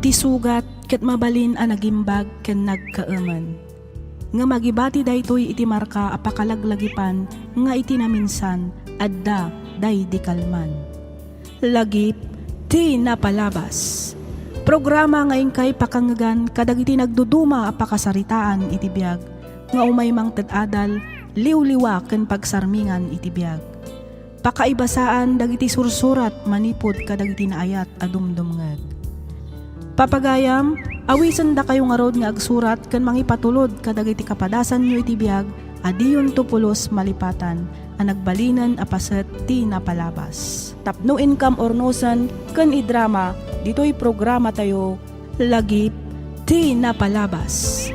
iti sugat ket mabalin a nagimbag ken nagkaaman. Nga magibati daytoy iti marka a pakalaglagipan nga iti naminsan adda day di kalman. Lagip ti napalabas. Programa nga ingkay pakangagan kadagiti nagduduma a pakasaritaan iti biag nga umay mang ted-adal liwliwa ken pagsarmingan iti biag. Pakaibasaan dagiti sursurat manipod kadagiti naayat a dumdumngeg. Papagayam, awisan da kayo nga rod nga agsurat ken mangipatulod kadagiti kapadasan nyo iti biag adiyon tupulos malipatan a nagbalinan a paset ti napalabas. Tapno income ornosan ken idrama ditoy programa tayo lagip ti napalabas.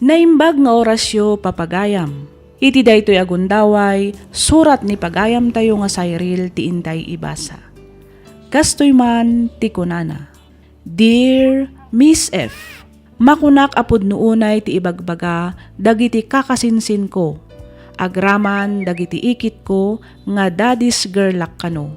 Naimbag nga orasyo papagayam. Iti daytoy agundaway, surat ni pagayam tayo nga Cyril ti intay ibasa. Kastoy man ti kunana. Dear Miss F, makunak apod nuunay ti ibagbaga dagiti kakasinsin ko. Agraman dagiti ikit ko nga daddy's girlak kano.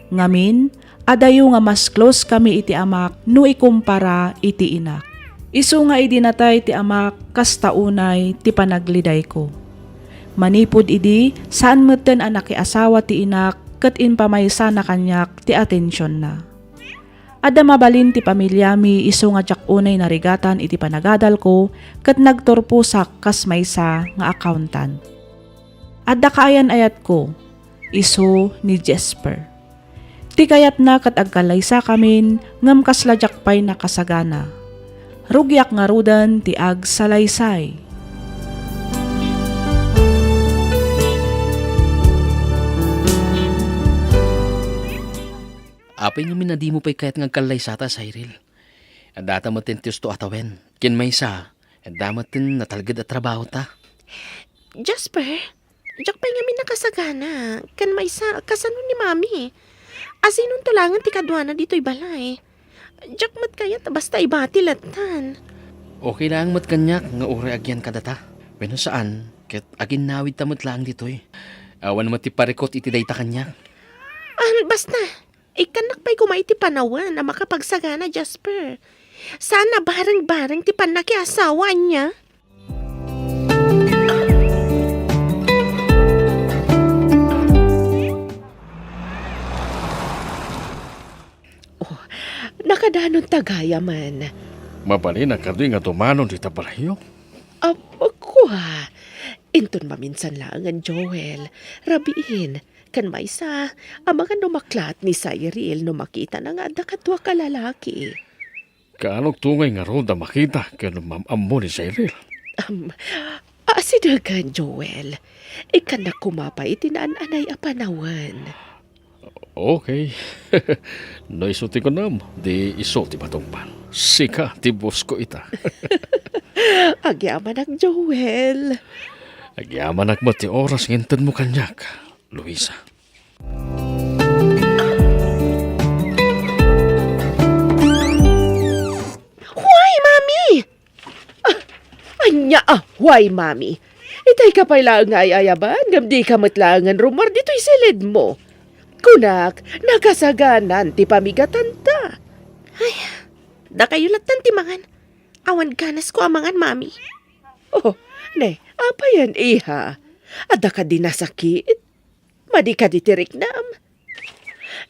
Ngamin, adayo nga mas close kami iti amak no ikumpara iti inak. Isu nga idinatay ti amak kastaunay ti panagliday ko. Manipod idi saan meten anak asawa ti inak ket inpamaysa na kanyak ti atensyon na. Adda mabalin ti pamilyami isu nga unay narigatan iti panagadal ko ket nagturpusak kas maysa nga accountant. Adda kaayan ayat ko isu ni Jesper. Ti kayat na ket agkalaysa kamin ngem kasladyak pay nakasagana. Rugyak nga rudan ti ag salaysay. Apay nga minadi mo pa'y kayat ngagkalay sata, Cyril. At data mo tintius to atawen. Kin may sa, at damat tin natalgad at trabaho ta. Jasper, jak pa nga minakasagana. Kan may sa, kasano ni mami. Asinong tulangan ti kadwana dito'y balay. Jak mat kayat basta ibati latan. Okay lang mat kanyak nga uri agyan kadata. Pero saan, ket agin nawid tamot lang dito'y. Awan mo ti parikot iti dayta kanyak. Basta, ikanak pa'y kumaiti panawan na makapagsagana, Jasper. Sana bareng-bareng ti panakiasawa niya. Nakadanon tagaya man. Mapali na kadoy nga tumanon di tabalayo. Ako inton maminsan lang ang Joel. Rabiin, kan may sa, ang mga numaklat ni Cyril no makita na nga da katwa kalalaki. Kaanong tungay nga ron da makita kaya mamamo ni Cyril. Asidagan, Joel. Ikan na kumapay tinaan-anay a panawan. Okay. No isuti ko nam, di isuti patungpan. Sika, ti boss ko ita. Agyaman ang Joel. Agyaman mo ti oras ngintan mo kanyak, Luisa. Huway, Mami! Anya, huway, Mami. Itay ka pala nga ayaban, gamdi ka matlangan rumor dito'y silid mo. Kunak, nakasaganan ti pamigatan ta. Ay, da kayo latan ti mangan. Awan ganas ko amangan, Mami. Oh, ne, apa yan, iha? Ada ka din nasakit? Madi ka ditirik nam.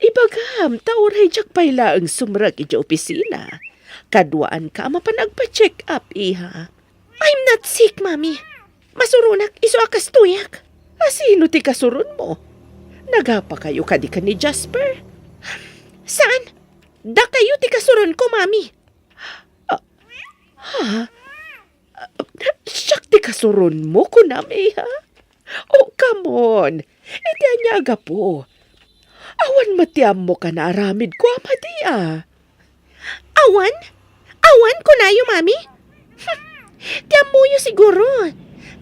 Ibagam, tauray jak payla ang sumrag iti opisina. Kadwaan ka mapanagpa-check up, iha. I'm not sick, Mami. Masurunak, iso akas tuyak. Asino ti kasurun mo? Nagapa kayo kadika ni Jasper? Saan? Da kayo ti kasurun ko, Mami. Siyak ti kasurun mo, kunami, ha? Oh, come on. Iti anyaga po. Awan matiam mo ka na aramid ko, amadi, Awan? Awan ko na yung, Mami? Tiam mo yung siguro.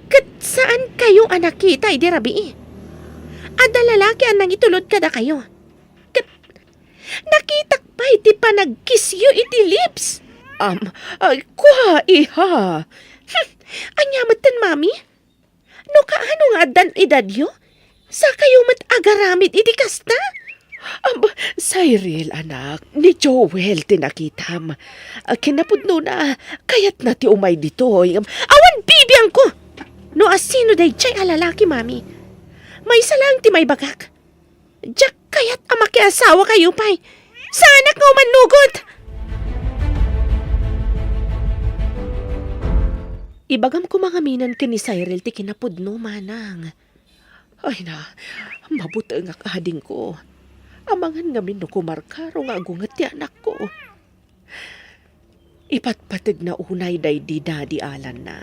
Kat saan kayong anak kita, idi rabi? Ada lalaki ang nangitulod ka da kayo. Kat nakitak pa iti panagkisyo iti lips. Kwa iha. Anyamatan, mami? No kaano nga dan edadyo? Sa kayo mat agaramid iti kasta? Cyril, anak, ni Joel tinakitam. Kinapudno na, kayat na ti umay dito. Awan bibiyang ko! No asino day chay alalaki, mami. May isa lang ti may bagak. Diyak kayat amakiasawa kayo, pay. Sa anak nga umanugod! Ibagam ko mga minan ka ni Cyril ti kinapudno, manang. Ay na, mabutang nga kahading ko. Amangan nga min no kumarkaro nga agungat ti anak ko. Ipatpatid na unay day di Daddy Alan na.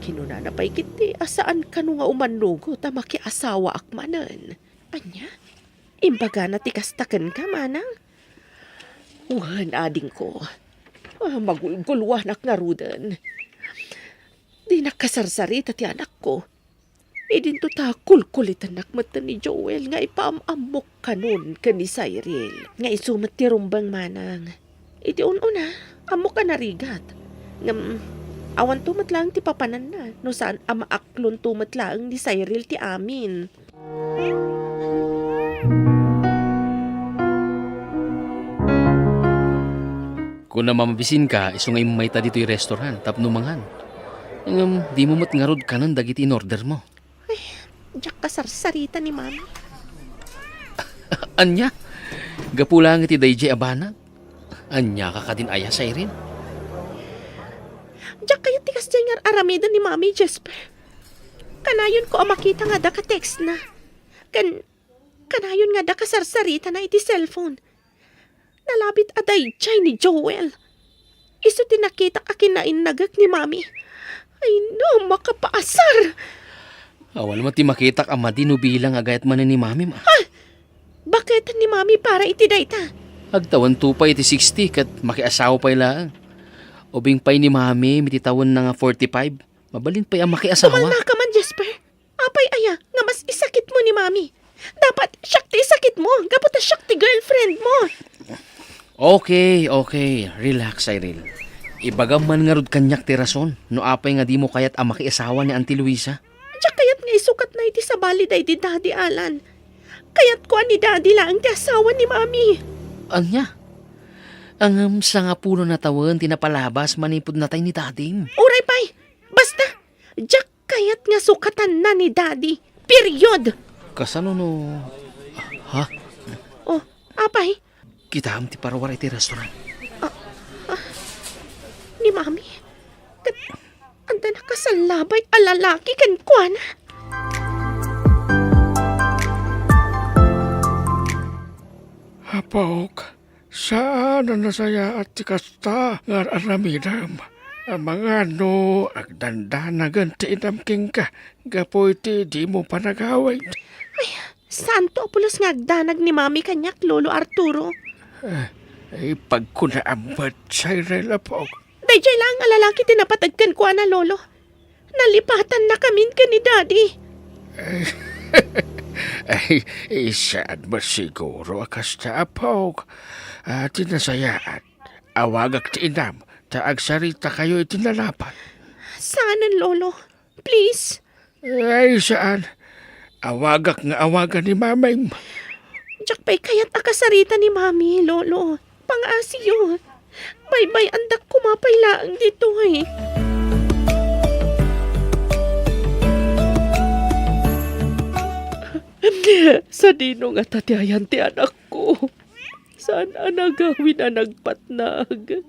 Kinuna na pa'y kiti, asaan ka no nga umanugo ta makiasawa akmanan. Anya, imbaga na tikastakan ka, manang. Uhan ading ko. Magulgulwanak nga rudan. Di nakasarsari ti anak ko. Idinto ta kulkulitan nakmata ni Joel nga ipaamamok kanon ka ni Cyril. Nga isumat ti rumbang manang. Iti una, amok ka narigat. Ngam, awan tumat lang ti papanan na. No saan amaaklon tumat lang ni Cyril ti amin. Kung na mamabisin ka, iso nga imayta dito yung restaurant, tapno mangan. Di mo matngarod ka ng dagiti in order mo. Diyak kasarsarita ni mami. Anya? Gapulang iti dayjay abana? Anya ka din aya sa irin? Diyak kayo tikas dyan nga aramida ni mami, Jesper. Kanayon ko makita nga da ka text na. Kanayon nga da kasarsarita na iti cellphone. Nalabit aday chay ni Joel. Iso tinakita ka kinain nagak ni mami. Ay no, makapaasar. Awan mo ti makitak ama dino bilang agayat man ni mami ma. Bakit ni mami para iti dayta? Agtawan tupay iti 60 kat makiasawa pa lang. Ubing pay ni mami mititawan na nga 45. Mabalin pa'y ang makiasawa. Sumalna ka man, Jesper. Apay aya, nga mas isakit mo ni mami. Dapat siyak ti isakit mo. Gaputa siyak ti girlfriend mo. Okay. Relax, Cyril. Ibagam man nga rod kanyak ti rason. No apay nga di mo kayat ang makiasawa ni Auntie Luisa. Diyak kayat nga isukat na iti sa baliday di Daddy Alan. Kayat ko ni Daddy lang ti asawa ni mami. Anya? Ang sa nga puno na tawen tinapalabas manipod na tayo ni Dadim. Uray pay. Basta, diyak kayat nga sukatan na ni Daddy. Period. Kasano no... Ha? Oh, apay. Kita ti parawar iti restaurant. Ni mami. Anda na ka sa labay alalaki kan kuan. Apok, saan na nasaya at tikasta nga aramidam? Ang mga no, agdandanagan ti inamking ka, gapoy ti di mo panagaway. Santo apulos nga agdanag ni mami kanyak, Lolo Arturo. Ay, pagkunaambat sa Apok. Dayjay lang ang lalaki tinapatagkan ko na, Lolo. Nalipatan na kamin ka ni Daddy. Ay, saan ba siguro akas ta Apok? Tinasayaan, awagak ti inam, taag sarita kayo itinalapan. Saanan, Lolo? Please? Ay, saan? Awagak nga awagan ni mamay mo. Diyak pa'y kaya't akasarita ni mami, Lolo. Pang-asiyo. Bye-bye, andak kumapay laang dito eh. Sa dino nga tatiayan ti anak ko. Saan anagawin na nagpatnag?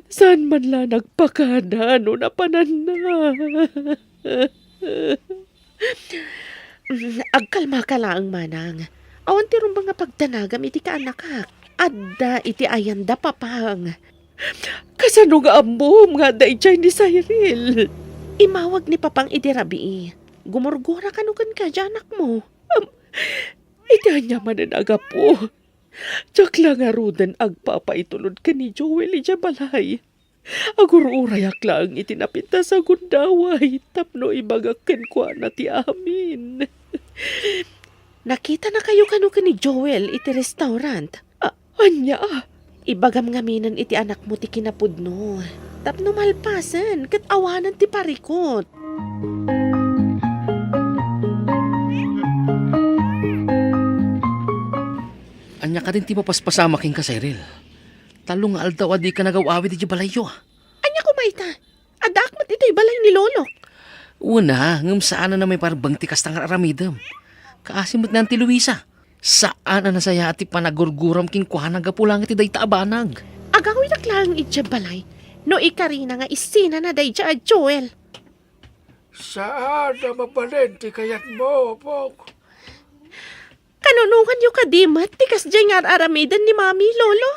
Saan man la nagpakada no napanan na? Agkalma ka lang, manang. Awan ti rum nga pagdanagam iti ka anak ha. Adda iti ayanda papang. Kasano nga ambom nga dayjay ni Cyril. Imawag ni papang iti rabi. Gumurgura ka nukan ka anak mo. Iti anya mananaga po. Tsak lang arudan agpapaitulod ka ni Joel iti balay. Agururayak lang itinapinta sa gundaway. Tapno ibagakken ko na ti amin. Nakita na kayo kanu ka ni Joel iti restaurant. Anya, ibagam ngaminan iti anak mo ti kinapudno. Tapno malpasan, kat awanan ti parikot. Anya ka din ti mapaspasama king ka, Cyril. Talong nga aldaw adi ka nagawawid iti balayo. Anya ko maita, adak mat ito'y balay ni Lolo. Una, ngam saan na may parbang tikas tang aramidam. Kaasimot na ti Luisa. Saan na nasaya ati panagurguram king kuhanag apulang iti day taabanag. Agaw lang itya balay, no ikarina nga isina na day dya at Joel. Saan na mabalin ti kayat mo, Pog? Kanunungan yu kadimat, tikas dyan nga aramidan ni Mami, Lolo.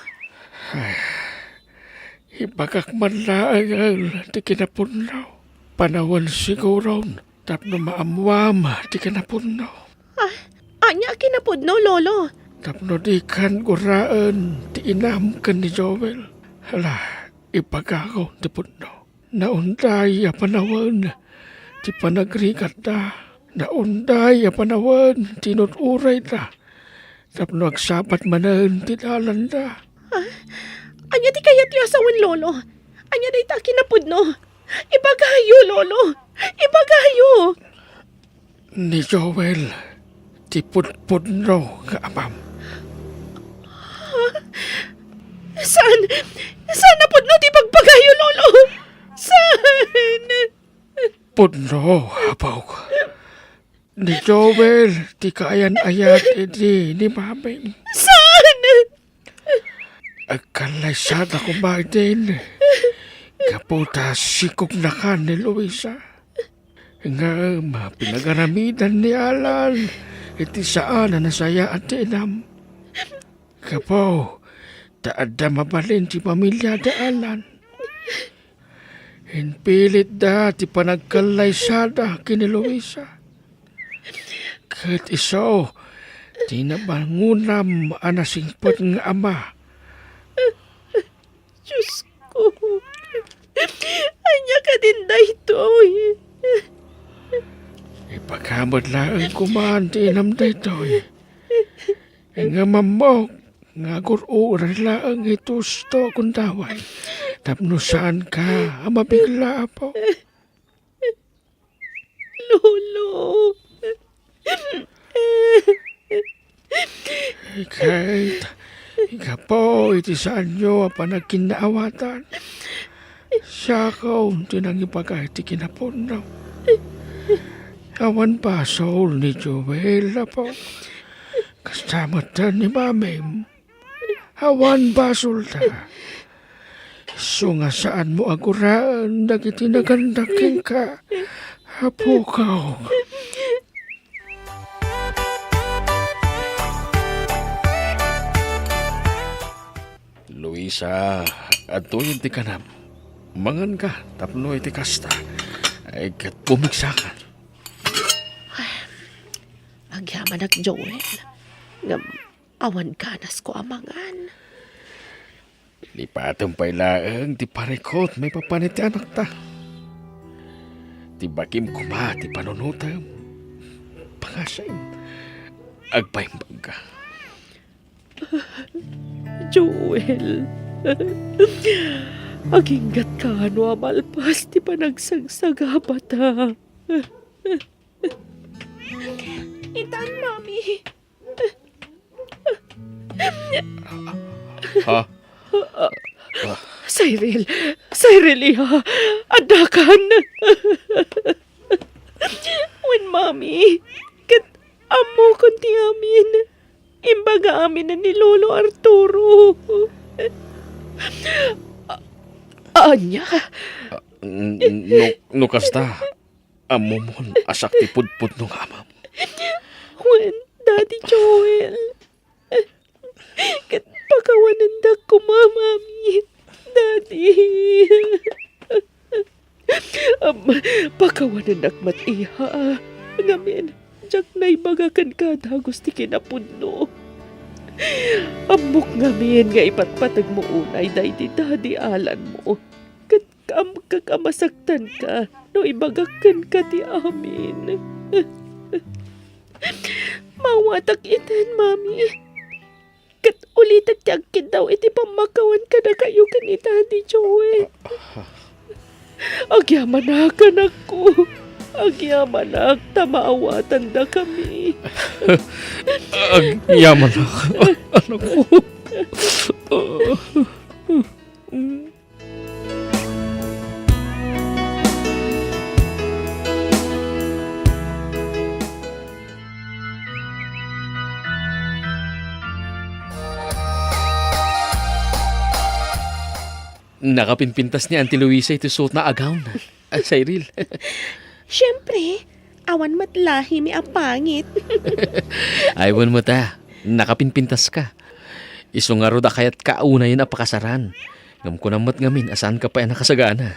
Ibagak man laang ti kinapunaw. Panawan siguro, tapno maamwam ti kinapunaw. Anya kinapudno, Lolo. Tapno di kan guraan ti inam kan ni Joel. Hala, ipagaw ti puno. Naunday a panawan ti panagrigat na. Naunday a panawan ti nuturay na. Tapno agsapat manan ti dalan na. Anya di kayat yu asawan, Lolo. Anya day ta kinapudno. Ibagayo, Lolo. Ibagayo. Ni Joel, ti pudpudno nga amam. Saan? Saan na pudno ti pagpagayo, Lolo? Saan? Pudno, apaw. Ni Joel, ti kayan ayat iti ni maming. Saan? Agkalaysada ko ba din. Kaputa sikog na ka ni Luisa. Nga pinag-aramidan ni Alan. Iti saan na nasaya at inam. Kapo, taada mabalin ti pamilya da Alan. Hinpilit da ti panagkalaysada kini Luisa. Kat iso, ti nabangunam anasingpot nga ama. Diyos ko. Anya ka din daytoy. Ipaghamad lang kumaan ti inam daytoy. Nga mamok, nga gururan lang itusto kung daway. Tapno saan ka, mabigla po. Lolo. Kahit, ika po, iti saan nyo panagkinaawatan. Siya ko, tinang ipagay ti kinapunaw. Awan pa soul ni Joel po. Kastamat na ni Mamim. Awan ba sulta. So nga saan mo aguraan nagiti nagandaking ka. Apukaw. Luisa, ato yung ti kanam. Mangan ka, tapno iti kasta. Ay kat pumiksakan. Agyaman ak Joel. Ngam, awan kanas ko amangan. Lipatang pailaang ti parekot may papaniti anak ta. Ti bakim kuma ti panunutam. Pangasayim. Agpaimbag ka. Joel. Aginggat ka ano amalpas ti panagsagsagaba ta. Itan, Mami. Ha? Cyril, iha. Adakan. When, Mami, kat amo kunti amin. Imbaga amin na ni Lolo Arturo. Anya? No kasta. Amomon asak ti pudpud nung amam. When, Daddy Joel. Kat pakawanan da ko, Mami. Daddy. Pakawanan dak mat iha. Ngamin, jak na ibagakan ka dagos ti kinapudno. Amok ngamin nga ipatpatag mo unay day ti Daddy Alan mo. Kat kakamasaktan ka no ibagakan ka ti amin. Mawatak itan, Mami. Kat uli Napilitak ti agkid daw iti pamakawan ka na kayo kanita ni Joel. Agyaman anak ko. Agyaman tamaawatan da kami. Yaman ako, anak ko. Nakapinpintas ni Auntie Luisa ito suot na agaw na. Cyril. Siyempre, awan matlahi mi ang pangit. Aywan mo ta. Nakapinpintas ka. Iso nga roda kaya't kauna yun apakasaran. Ngam ko namat ngamin, asan ka pa yan nakasagana.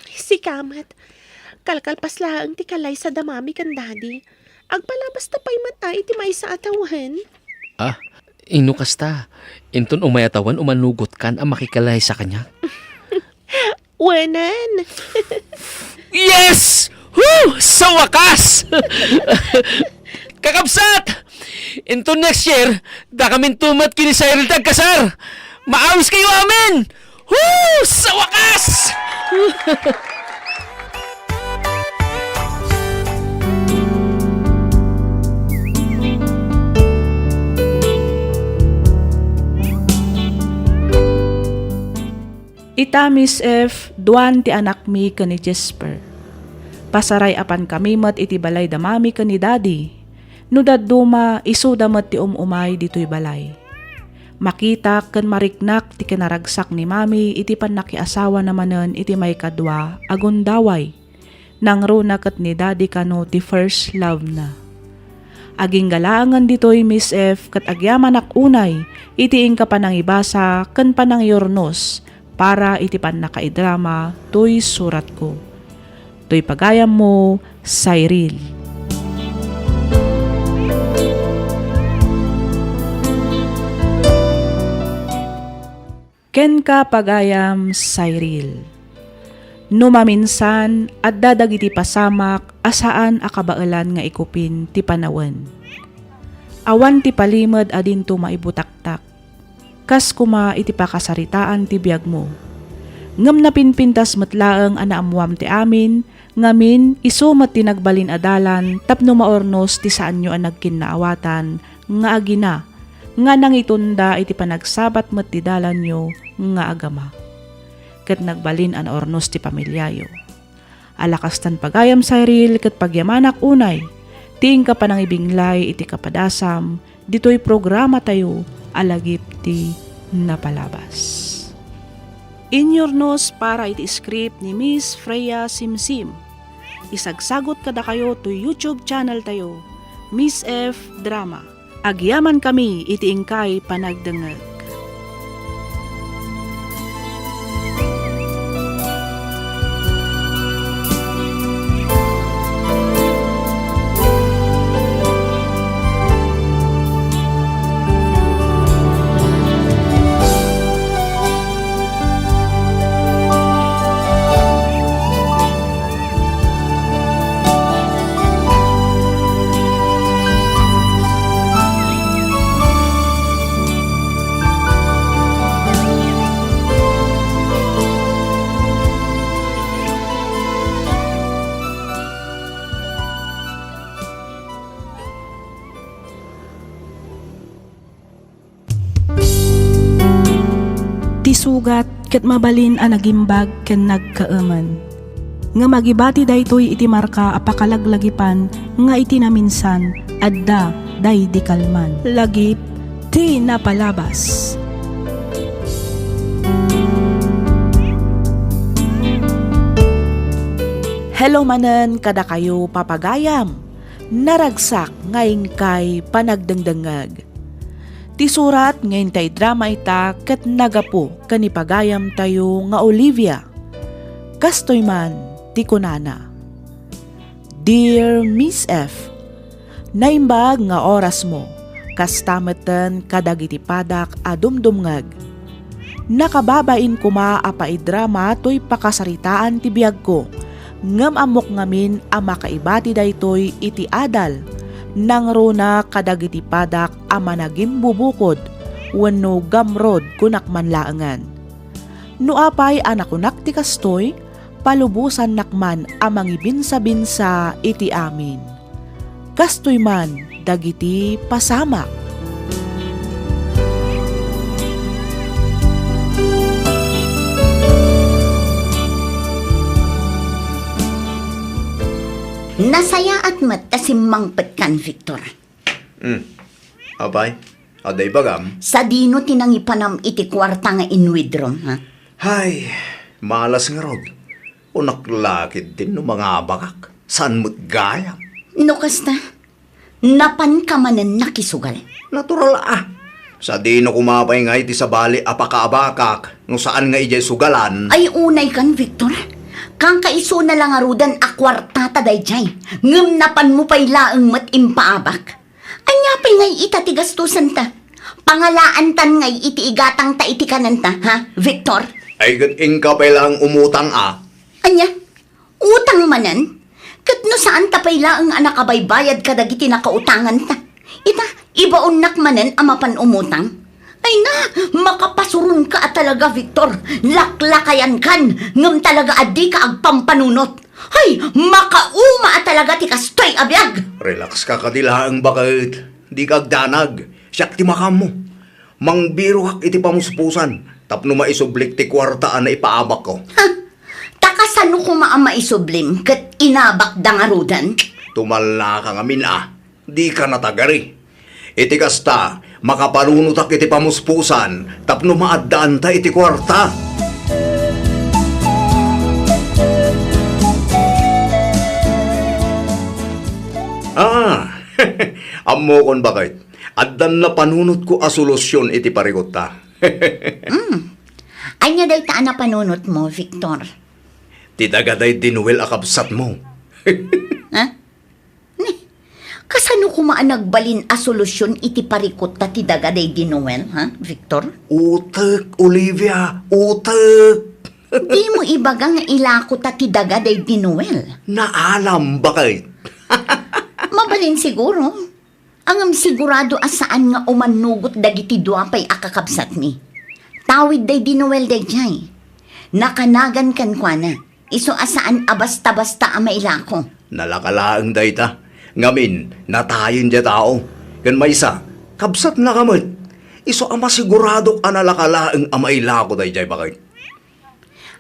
Si Kamat, kalkalpas lang ti kalay sa damami kan daddy. Agpalabas na pa'y mata iti may sa atawahan. Ah, inukas ta. Inton umayatawan umanugot kan ang makikalay sa kanya. Wanan! Yes! Woo! Sa wakas! Kakabsat! Into next year, da kami tumat kini Cyril tagkasar. Maawis kayo amin! Woo! Sa wakas! Ita Miss F, duan ti anak mi ka ni Jesper. Pasaray apan kami mat iti balay da mami ka ni daddy. No dadduma iso damat ti umay dito'y balay. Makita kan mariknak ti kinaragsak ni mami iti panakiasawa namanen iti may kadwa agundaway. Nang runa kat ni daddy kano ti first love na. Aging galangan dito'y Miss F kat agyaman ak unay iti ingka panang ibasa kan panang yornos para iti pan nakaidrama to'y surat ko. To'y pagayam mo, Cyril. Ken ka pagayam, Cyril. Numaminsan at dadag iti pasamak asaan akabailan nga ikupin ti panawen. Awan ti palimad adin to maibutaktak. Kas kuma iti pakasaritaan ti biyag mo. Ngam na pinpintas matlaeng anaamuam ti amin, ngamin iso mat tinagbalin adalan tapno maornos ti saan nyo ang nagkinaawatan, nga agina, nga nang itunda iti panagsabat mat ti dalan nyo, nga agama. Kat nagbalin an ornos ti pamilyayo. Alakas tan pagayam Cyril kat pagyamanak unay, tiing ka pa nang ibinglay iti kapadasam, dito'y programa tayo, alagip ti napalabas. Inyornos para iti script ni Miss Freya Simsim. Isagsagot kada kayo to YouTube channel tayo, Miss F Drama. Agyaman kami iti ingkay panagdengeg. Sugat ket mabalin a nagimbag ken nagkaaman. Nga magibati daytoy iti marka apakalaglagipan nga iti naminsan adda day di kalman. Lagip ti napalabas. Hello manen kada kayo papagayam. Naragsak ngayon kay panagdengdengag. Ti surat ngayon tay drama ita ket nagapo kanipagayam tayo nga Olivia. Kastoy man ti kunana. Dear Miss F, naimbag nga oras mo, kastameten kadagiti padak adumdumngag. Nakababain kuma apaidrama to'y pakasaritaan ti biyag ko, ngam amok ngamin a makaibati daytoy iti adal, nang runa kadagiti padak a managim bubukod, wenno gamrod kunak manlaengan. No apay anakunak ti kastoy, palubusan nakman amang ibinsa-binsa iti amin. Kastoy man dagiti pasamak. Nasaya at matasimmangpet kan, Victor. Abay, aday bagam. Sa dino tinangipanam iti kwarta nga inwidrom, ha? Hay, malas nga rod. Unaklakid din no mga bakak. San mo't gayam? No kasta, napan ka manan nakisugal. Natural Sa di no kumapay nga iti sa bali apakaabakak no saan nga ijay sugalan. Ay unay kan, Victor. Kang kaiso na lang arudan a kwarta taday jay. Ngem napan mo pa'y laeng mat impaabak. Anya pa'y ngay ita ti gastusan ta. Pangalaan tan ngay iti igatang ta iti kananta, ha, Victor? Ay gating ka pa lang umutang Anya? Utang manan? Kat no saan ta pa'y laeng anak baybayad kadagiti nakautangan ta? Ita, ibaon manan amapan umutang? Ay na, makapasurun ka talaga, Victor. Laklakayan kan, ngam talaga adi ka agpampanunot. Ay, makauma talaga ti kastoy abiyag. Relax ka kadilaang bakit. Di ka agdanag. Siyak ti makam mo. Mangbiro hak iti pamuspusan. Tapno maisublik ti kwartaan na ipaabak ko. Ha? Takasano ko maama isublim kat inabak dangarudan? Tumala ka ngamin Di ka natagari. Iti kasta, makapanunutak iti pamuspusan, tapno maaddaan ta iti kwarta. Ammo kon bakit? Addan na panunot ko a solusyon iti parigot ta. Anya day taan na panunot mo, Victor? Tidagaday dinuel akabsat mo. Ha? Kasano kumaan nagbalin a solusyon iti parikot ta ti dagaday dinuel, ha, Victor? Utek, Olivia, utek. Di mo ibaga nga ilako ta ti dagaday dinuel. Naalam bakit? Mabalin siguro. Angam sigurado asaan nga umanugot dagiti duapay akakabsat mi. Tawid day dinuel day jay. Nakanagan kan kwa na. Iso asaan abasta-basta a mailako. Nalakalaang dayta. Ngamin, natayin dya tao. Kan maysa, kabsat na kamot. Iso ama sigurado analakalaang amaila ko day jay bakit.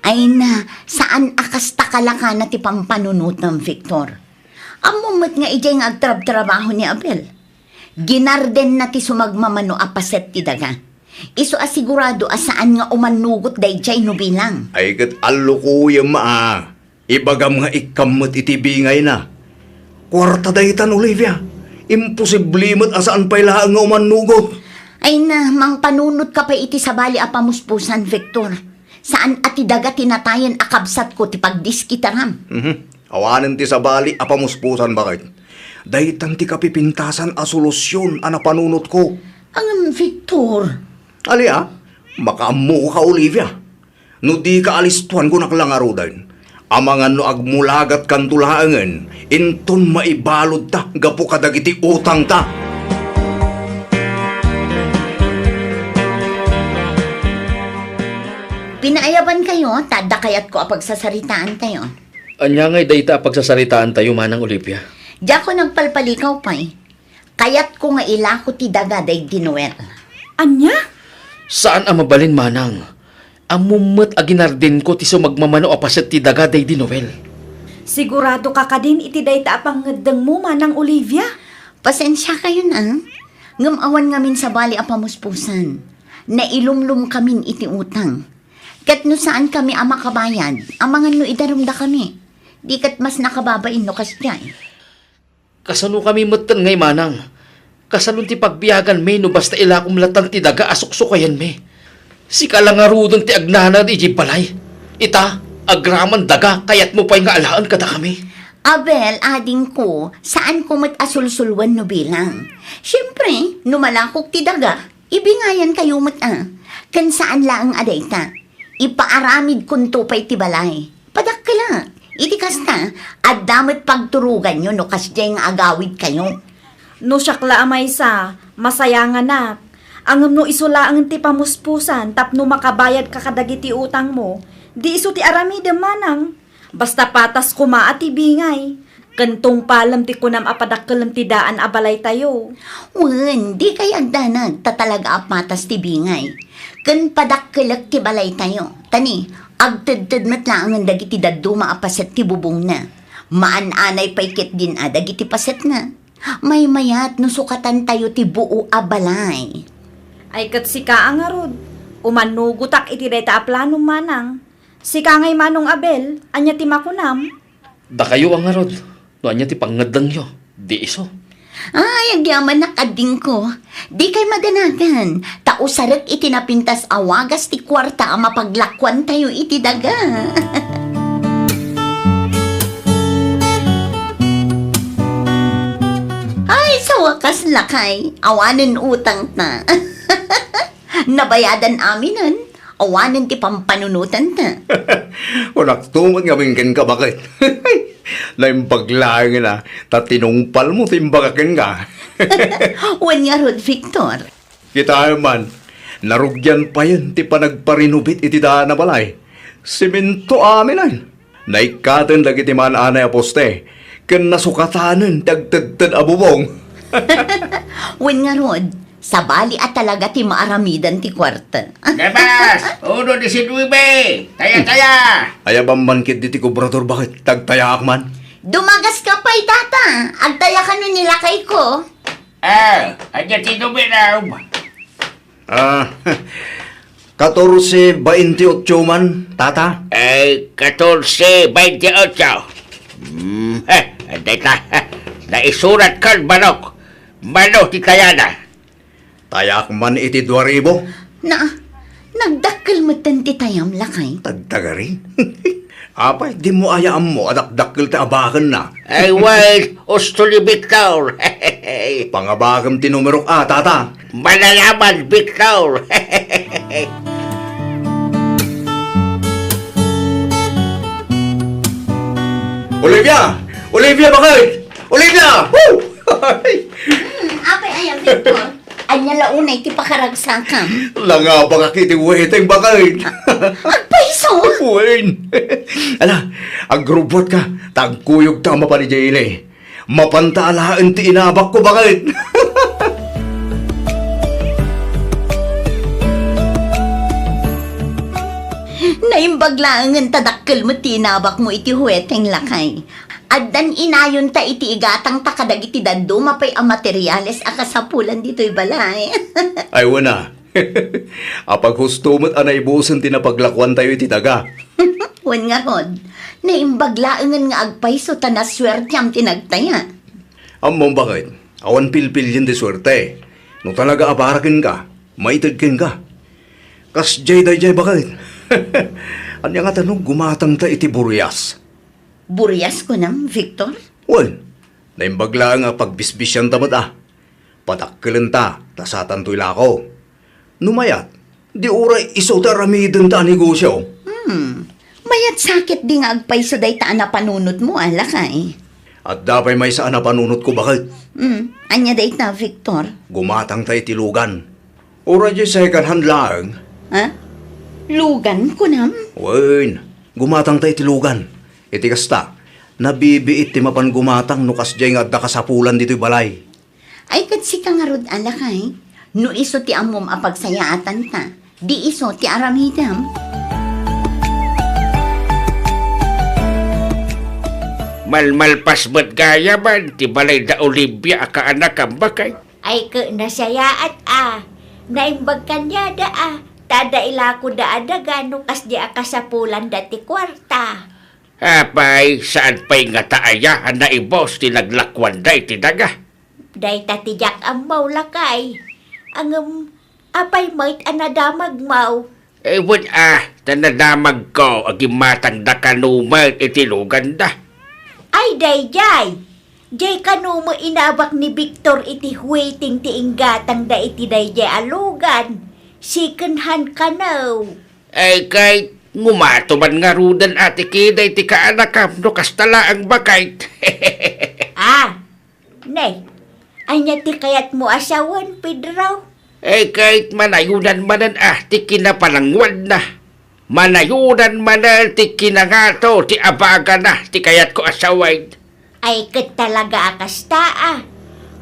Ay na, saan akas takalaka na ti pampanunot ng Victor? Amumot nga ijay nga agtrab-trabaho ni Abel. Ginarden na ti sumagmamano apaset ti daga. Iso asigurado asaan nga umanugot day jay no bilang. Ay kat alukuyam Ibagam nga ikamot itibingay na. Kwarta daytan, Olivia. Imposible mo't asaan pa'y laang nga umanugot. Ay na, mang panunot ka pa iti sabali a pamuspusan, Victor. Saan ati daga tinatayan akabsat ko ti pagdiskitaram. Awanan ti sabali apamuspusan bakit? Daytan ti kapipintasan a solusyon ana panunot ko. Ang Victor. Ali makamu ka, Olivia. No di ka alistuan ko naklangaro din. Amangan no agmulagat kan tulaangan, inton maibalod ta, gapu kadagiti utang ta. Pinaayaban kayo, tada kayat ko apagsasaritaan tayo. Anya ngay dayta pagsasaritaan tayo, Manang Olivia. Diya ko nagpalpalikaw pa'y. Kayat ko nga ilako ti daga day dinuel. Anya? Saan ang mabalin, Manang? Amumot aginardin ko ti sumagmamano apaset ti daga day di Noel. Sigurado ka kadin iti dayta apangedeng mo, Manang Olivia. Pasensya kayo na. Ngamawan ngamin sa bali apamuspusan. Nailumlum kamin iti utang. Kat no saan kami ama kabayad, amangan no idarumda kami. Di kat mas nakababain no kasyan. Kasano kami matan ngay, Manang? Kasano ti pagbiyagan me no basta ilakom latang ti daga asuksukayan me. Si kalangarudon ti agnana di balay. Ita, agraman daga, kayat mo pa'y nga alaan kada kami. Abel, ading ko, saan ko mat-asulsulwan no bilang? Siyempre, numalakok ti daga, ibingayan kayo Kan saan laang adayta? Ipaaramid kun tupay ti balay. Padakala, iti kasta, at damit pagturugan nyo no kasdyay nga agawid kayo. No syakla amay sa, masaya nga na. Angam no isula ang ti pamuspusan, tapno makabayad ka kadagiti utang mo, di iso ti aramide manang. Basta patas kuma at ibingay. Kantong palam ti kunam apadakkelam ti daan abalay tayo. Wen, di kay agdanag, tatalaga apatas ti bingay. Kan padakkelak ti balay tayo. Tani, agtedted matlaang ang dagiti daddo maapaset ti bubong na. Maan-anay paikit din dagiti paset na. May mayat no sukatan tayo ti buo abalay. Ay kat sika ang arod. Umanugutak iti dayta a planong manang. Sika ngay manong Abel, anya ti makunam. Da kayo ang arod. No anya ti pangadang yo. Di iso. Ay, agyaman na kading ko. Di kay madanagan. Tausarak iti napintas awagas ti kwarta ang mapaglakwan tayo iti daga. Ay, sa wakas lakay. Awanan utang ta. Nabayadan aminan. Awanan ti pampanunutan ta. Unak tumot nga mingkin ka bakit? Naimpaglaang na, tatinungpal mo timbakakin ka. Wan nga rod, Victor. Kita man, narugyan pa yun, ti panagparinubit iti daan na balay. Siminto amin ay. Naikatan lagi ti anay aposte. Ken nasukatanan, tagtagtad abubong. Wan nga rod, sa bali at talaga ti maaramidan ti kwarta. Gabas! Uno di si Duibe! Taya-taya! Ayabang mankit di ti kubrador bakit tagtayaak man? Dumagas ka pa'y tata. Agtaya ka nun nilakay ko. Anya ti Duibe na. 14-28 man, tata? 14-28. Anday ta. Naisurat ka, manok. Manok ti Tayana. Tayak man iti 2,000. Nagdakkel mo ti tayam lakay. Tagtagari. Apay, di mo ayaan mo adakdakkel ta abakan na. Ay, wait. Ustuli Victor. Pangabakam ti numero tata. Malalaman, Victor. Olivia! Olivia, bakit? Olivia! Woo! Apay ayam, Victor. Anya launay ti pakaragsakam. Langa baka kiti weteng bakit? Agpaiso! Uwin! Ala, agrubot ka. Tagkuyog tama pa ni Jayle. Mapantalaan ti inabak ko bakit? Naimbaglaangan tadakkel mo tinabak mo iti huweteng lakay. Addan inayon ta iti igatang takadag iti daddo mapay ang materyales akasapulan dito'y balay. Ay, wana. Apag husto mo't anay busan tinapaglakwan tayo iti taga. Wan nga rod, naimbaglaangan nga agpaiso ta na swertiyam tinagtaya. Among bakit? Awan pilpil yun di swerte. No talaga abarakin ka, maitagkin ka. Kas jay bakit? Anya nga tanong gumatang ta iti buryas. Buryas ko nam, Victor? Well, naimbagla nga pagbisbisyan tamad Patakkilan ta, tasatan to'y lako. Numayat, di uray iso ta ramidin ta negosyo. Mayat sakit di nga agpaiso day taan na panunot mo, alakay. At dapay may saan na panunot ko bakit? Anya day ta, Victor? Gumatang tayo tilugan. Uray di second hand lang. Ha? Lugan ko nam? Wen, gumatang tayo tilugan. Iti kasta, nabibiit ti mapan gumatang nukas jay nga da kasapulan dito'y balay. Ay katsi ka nga rod, alakay. No iso ti amom apagsayaatan ta. Di iso ti aramidam. Malmalpas ba't gaya man? Ti balay da Olivia ka anak ang bakay. Ay ka nasayaat naimbag kanya tada ilako da adagano kas di akasapulan dati kwarta. Apay, saan pa'y nga taaya na ibos ti naglakwan day ti daga? Day tatijak ang maulakay. Apay mo't anadamag mau. Ewan tanadamag ko agimatang da kanumal itilugan da. Ay day jay. Jay kanu mo inabak ni Victor iti waiting ti inggatang da iti day jay alugan. Second hand kanaw. Ay kay ngumatuman nga rudan ati kiday ti kaanakam no kastala ang bakay. Nay, anya ti kayat mo asawan, Pedro? Kahit manayunan manan ti kinapalangwan na. Manayunan manan ti kinangato ti abaga na ti kayat ko asaway. Ay kat talaga akasta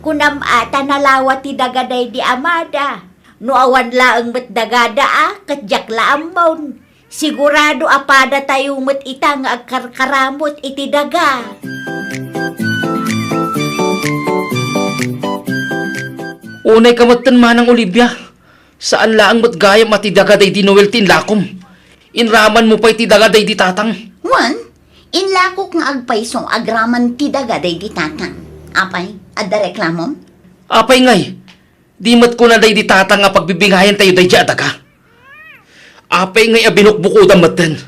Kunam ata nalawa ti dagaday di amada. No awan laang met dagada kat jak laamon. Sigurado apada tayo met itang agkarkaramot iti daga. Unay kamatan manang Olivia. Saan laang matgayam at idagaday di Noel tinlakom. Inraman mo pa iti dagaday di tatang. Juan, inlakok nga agpaysong agraman ti dagaday di tatang. Apay, adda reklamom? Apay ngay, di mat ko na day di tatang nga pagbibingayan tayo day di adaga. Apay ngay abinukbukudan matan.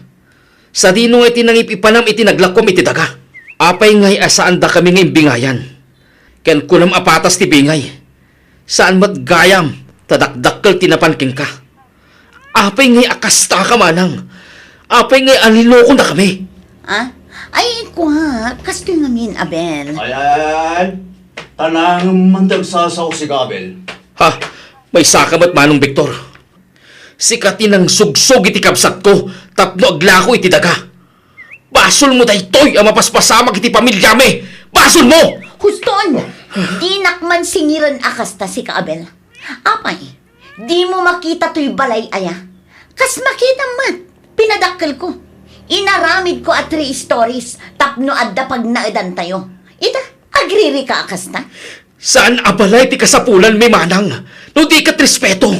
Sa dino nga itinangip ipanam itinaglakom iti daga. Apay ngay asaan da kami ngay bingayan. Ken kunam apatas ti bingay. Saan mat gayam, tadakdakkel tinapanking ka. Apay ngay akasta ka manang. Apay ngay aniloko na kami. Ay, kuha, kasto ngamin, Abel. Ayan. Tanang mandagsasaw si Gabel. Ha, may sakamat manong Victor. Sikatin ang sugsog iti kabsat ko, tapno aglako iti daga. Basol mo daytoy ang mapaspasamak iti pamilya me. Basol mo! Huston! Di nakman singiran akasta si Kaabel. Apay, di mo makita to'y balay aya. Kas makita mat, pinadakkel ko. Inaramid ko at 3 stories, tapno adda pag naadan tayo. Ita, agriri ka akasta? Saan abalay ti kasapulan may manang? No di kat respeto.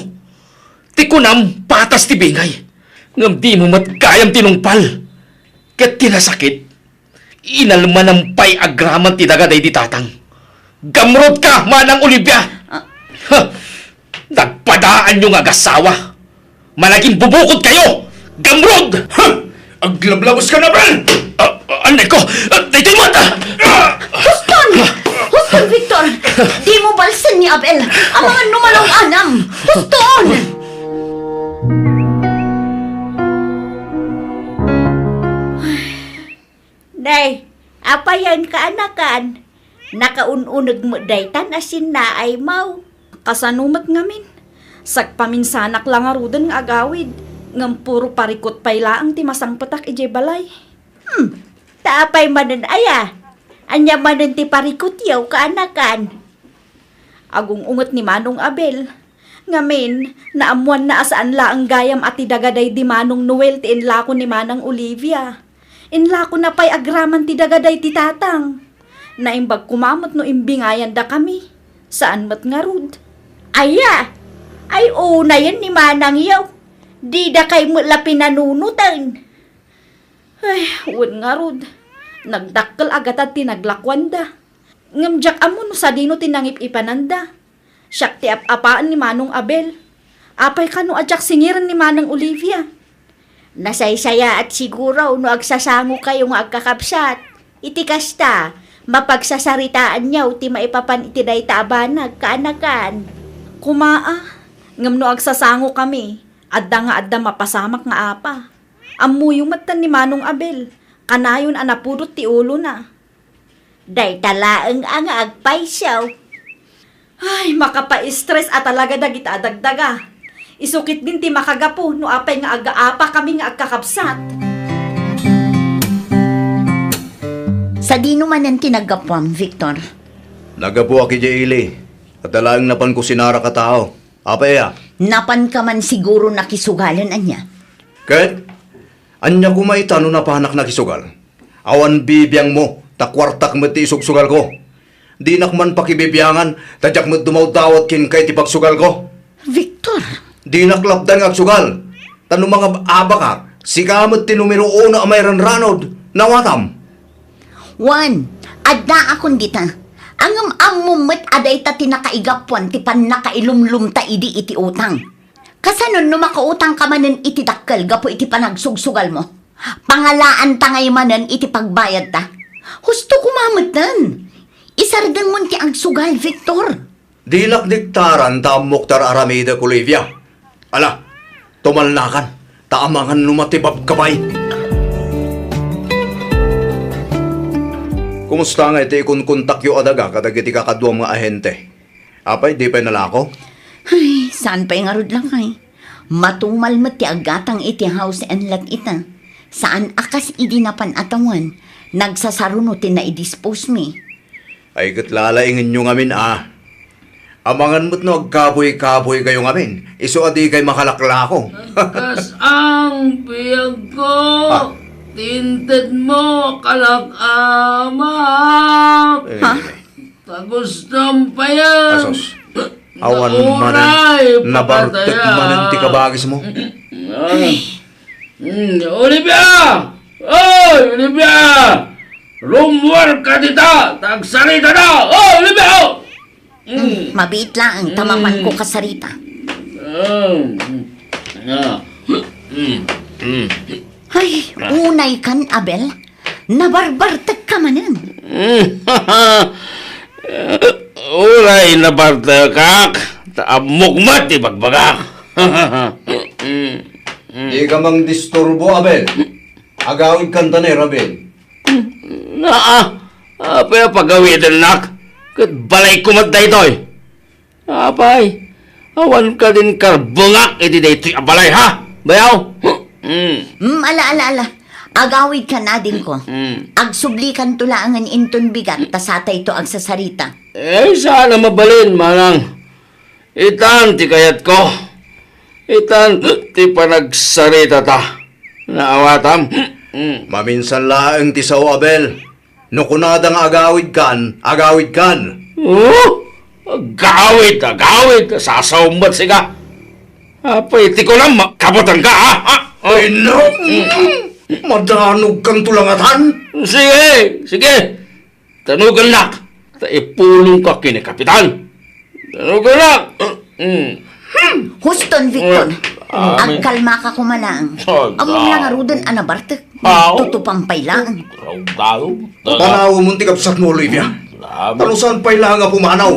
Ti kunam patas ti bingay. Ngam di mo matgayam tinungpal. Kat tinasakit. Inalman ang pay agraman ti dagaday di tatang. Gamrod ka, manang Olivia! Ha! Nagpadaan yung agasawa. Malaging bubukod kayo! Gamrod! Ha! Aglablabos ka na, Bel! Anay ko! Dito mo! Huston! Huston, Victor! Di mo balsan ni Abel ang mga numalong anam! Huston! Day, apa yan kaanakan? Nakaununag mo day tan asin na ay mau. Kasanumat ngamin. Sagpaminsanak lang arudan nga agawid. Ngam puro parikot paylaang ti masangpatak ije balay. Taapay manan aya. Anya manan ti parikot yaw kaanakan. Agong ungot ni Manong Abel. Ngamin, naamuan na asaan la ang gayam at idagaday di Manong Noel ti inlako ni Manang Olivia. Inlako na pa'y agraman ti dagaday ti tatang. Naimbag kumamot no imbingayan da kami. Saan mat nga rud? Aya! Ay una yan ni Manang yaw. Di da kay mula pinanunutan. Ay, uwan nga rud. Nagdakkel agad at tinaglakwan da. Ngamjak amon sa dino tinangip ipananda. Siyak ti apaan ni Manong Abel. Apay kano adyak singiran ni Manang Olivia. Nasaysaya at siguro no agsasango kayo nga agkakapsat. Iti kasta, mapagsasaritaan niyaw ti maipapan iti day tabanag kaanakan. Kumaa, ngam no agsasango kami. Adda nga adda mapasamak nga apa. Amuyo matan ni Manong Abel. Kanayon anapudot ti ulo na. Day talaang ang agpaysaw. Ay, makapa-stress at talaga dagita adagdaga. Isukit din ti makagapo no apay nga aga-apa kami nga agkakapsat. Sa di naman ang tinagapwam, Victor. Nagabuwa ki Ili. At talagang napan ko sinara ka tao. Apaya. Napan ka man siguro nakisugalan anya. Ket, anya kumaita no napahanak na kisugal. Awan bibiyang mo, takwartak mo ti isugsugal ko. Di nakman pakibibiyangan, tadyak mo dumaw-dawat kin kay ti pagsugal ko. Victor! Di naklapdan nga agsugal. Tanong mga abaka, sikamot ti numero 1 ang mayroon ranod. Nawatam. Juan, adda akong dita. Angam amumet aday ta tinakaigapwan ti pan nakailumlum ta idi iti utang. Kasanon no makautang ka manen iti dakkel gapo iti panagsugsugal mo. Pangalaan ta ngay manen iti pagbayad ta. Husto kumamutan. Isardang mo ti agsugal, Victor. Dilak diktaran ta Moktar Aramida Olivia. Ala, tumalnakan. Taamangan lumatibab kabay. Kumusta nga iti kunkuntak yu adaga kadag iti kakadwam nga ahente? Apay, di pa nalako? Ay, Saan pa yung arod lang kay? Matumal mo ti agatang iti house and lot ita. Saan akas idi napan atawan? Nagsasaruno ti na i-dispose mi. Ay katlalaingin nyo ngamin Amangan mo't no agkapoy-kapoy kayo ngamin. Iso adi kay makalaklako. Kas ang biyag ko, tinted mo kalak-amak. Ha? Tagos ng payan. Asos. Awan man nabartek man ti kabagis mo. Olivia! Oy, Olivia! Rumwar ka dita! Tagsarita na! Oh, Olivia! Mabait lang, tamaman ko kasarita. Ay, unay kan, Abel. Nabarbartag ka manan. Uray na bartakak! Taamukmat di bagbagak! Di ka mang disturbo, Abel. Agawin kanta ni Rabel. Apa pagawin nak? Kat balay kumat da ito'y. Apay, awan ka din karbungak iti da ito'y abalay ha? Bayaw? Ala. Agawid ka na din ko. Agsublikan tulaangan inton bigat, tasata ito agsasarita. Sana mabalin, manang. Itan ti kayat ko. Itan ti panagsarita ta. Naawatam. Maminsan laang ti sao, Abel. No kunadang agawid kan. Agawid. Sasawmat siga. Apay, ti ko lang makabatan ka, ha? Ay, no! Madanog kang tulangatan. Sige. Tanugan na. Taipulong ka kini kapitan. Tanugan na. Huston, Victor. Amen. Agkalma ka kumalang. Among lang arudan anabartek. Aw. Tutupampay lang. Tanaw mo ti kapsat mo, Olivia. Talusan pa'y lang nga pumanaw.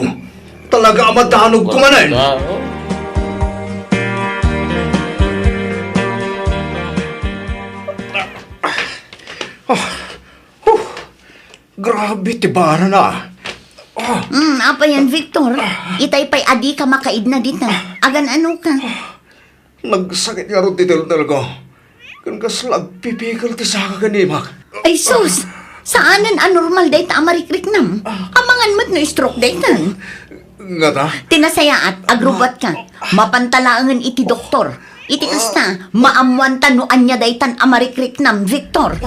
Talaga madanog kumanan. Grabe, tibara na. Apa yan, Victor? Itay pa'y adi ka makaid na dito. Agan ano ka? Nagsakit nga rin titil ko. Kan kaslag pipikal ti saka ganimak. Ay, sus! Saanan anormal day ta amarikrik nam? Amangan mo't no stroke day tan. Nga ta? Tinasayaat, agrubat ka. Mapantalaangan iti doktor. Iti kasta, maamuan tan no anya day tan amarikrik nam, Victor.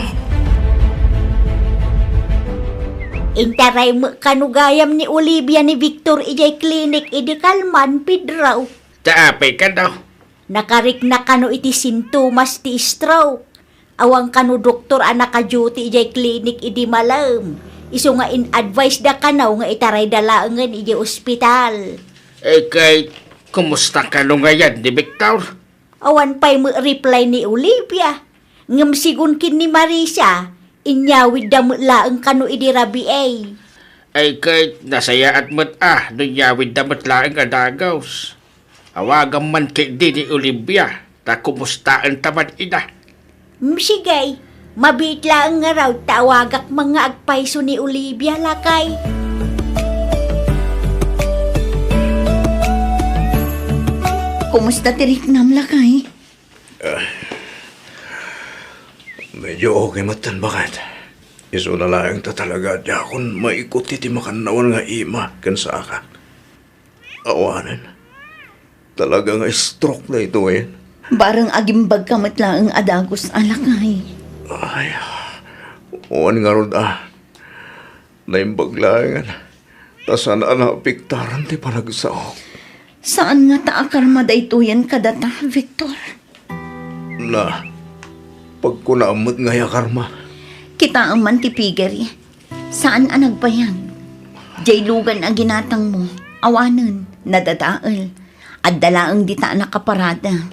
Intaray mo kanugayam ni Olivia ni Victor ijay klinik idi kalman pidraw. Taapay ka daw. Nakarik na kano iti sintomas ti stroke. Awang kano doktor anak ka duty ijay klinik idi malam. Iso nga in-advise da kanaw nga itaray dalaangan ijay ospital. Kay, kumusta ka nung ngayon di Victor? Awan pa'y mo reply ni Olivia. Ngam sigun kin ni Marisa, inyawid da mo laang kano idi rabi ay. Ay kay, nasaya at mo't nuyawid damat laang adagaws. Awagan man kay di ni Olivia, ta kumustaan tamad ina. Sigay, mabit lang nga raw tawagak mga agpayso ni Olivia lakay. Kumusta tirik nam lakay? Medyo okay matan bakit? Iso na lang ta talaga di akong maikot iti makanawan nga ima kan sa akan. Awanan. Talaga nga stroke na ito eh. Barang agimbag kamat lang ang adagos alakay. Ay, uwan nga ron naimbag lang. Tasan na piktaran ti panagsaok. Saan nga taakarma daytoyan kadata, Victor? Na, pagkunaamot nga ya karma. Kita ang mantipigari. Saan anag pa yan? Jay lugan ang ginatang mo. Awanan, nadadaal. At dalaang dita nakaparada.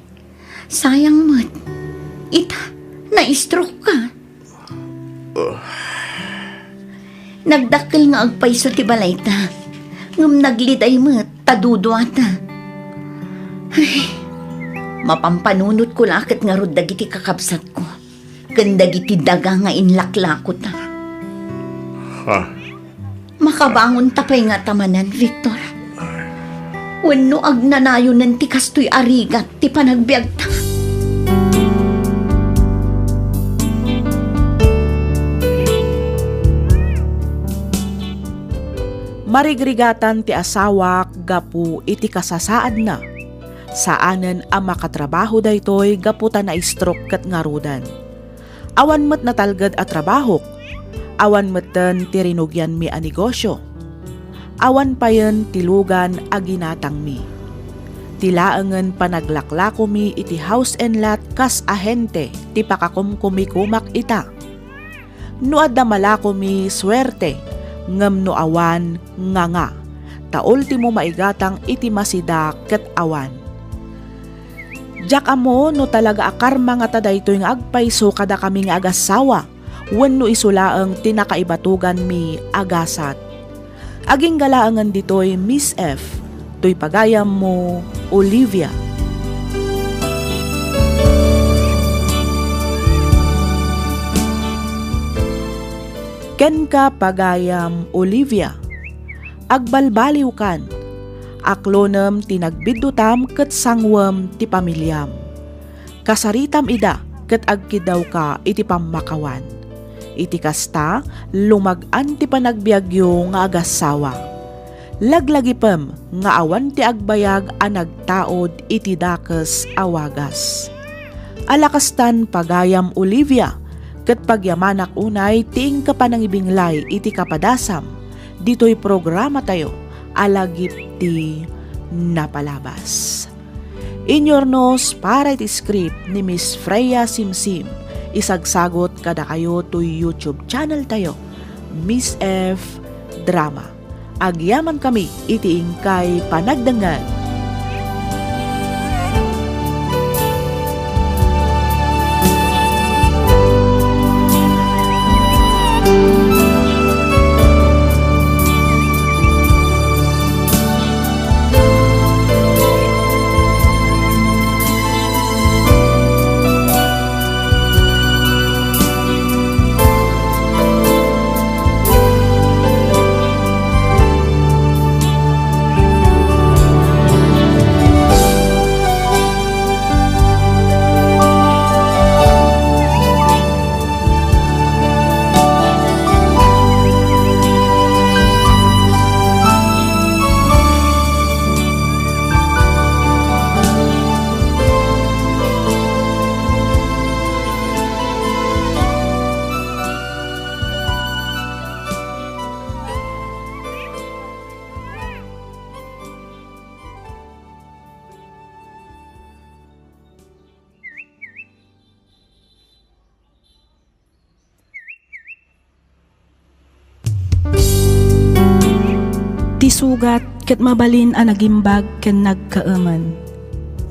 Sayang mo't. Ita, na-stroke ka. Nagdakkel nga agpayso ti balay ta. Ngam nagliday mo't, tadudwata. Ay, mapampanunot ko lakit nga rod dagiti kakabsat ko. Gandagiti daga nga inlaklako ta. Ha? Makabangon tapay nga tamanan, Victor. Wenno agnanayo ng ti kastoy arigat ti panagbiag ta. Marigrigatan ti asawak gapu iti kasasaad na. Saanen ang makatrabaho daytoy gaputan na stroke kat ngarudan. Awan met natalgad at trabahok. Awan meten ti rinugyan mi a negosyo. Awan payen tilugan a ginatang mi. Tilaengen panaglaklako mi iti house and lot kas ahente ti pakakumkumikumak ita. No adda malako mi swerte ngem no awan nga. Ta ultimo maigatang iti masida ket awan. Jak amo no talaga akarma nga tadaytoy nga agpayso kada kami nga agasawa. Wenno isulaeng tinakaibatugan mi agasat. Aging galaangan ditoy Miss F. To'y pagayam mo, Olivia. Ken ka pagayam, Olivia. Agbalbaliw kan. Aklonem tinagbidutam ket sangwem ti pamilyam. Kasaritam ida ket agkidaw ka iti pamakawan. Iti kasta lumag-an ti panagbiagyo nga agasawa. Laglagipem nga awan ti agbayag a nagtaod iti dakes awagas. Alakastan pagayam, Olivia, ket pagyamanak unay tiing kapanangibinglay iti kapadasam. Dito'y programa tayo, alagip ti napalabas. Inyornos para iti script ni Miss Freya Simsim. Isagsagot kada kayo to YouTube channel tayo, Miss F Drama. Agyaman kami itiing kay panagdangan. Tisugat ket mabalin a nagimbag ken nagkaeman.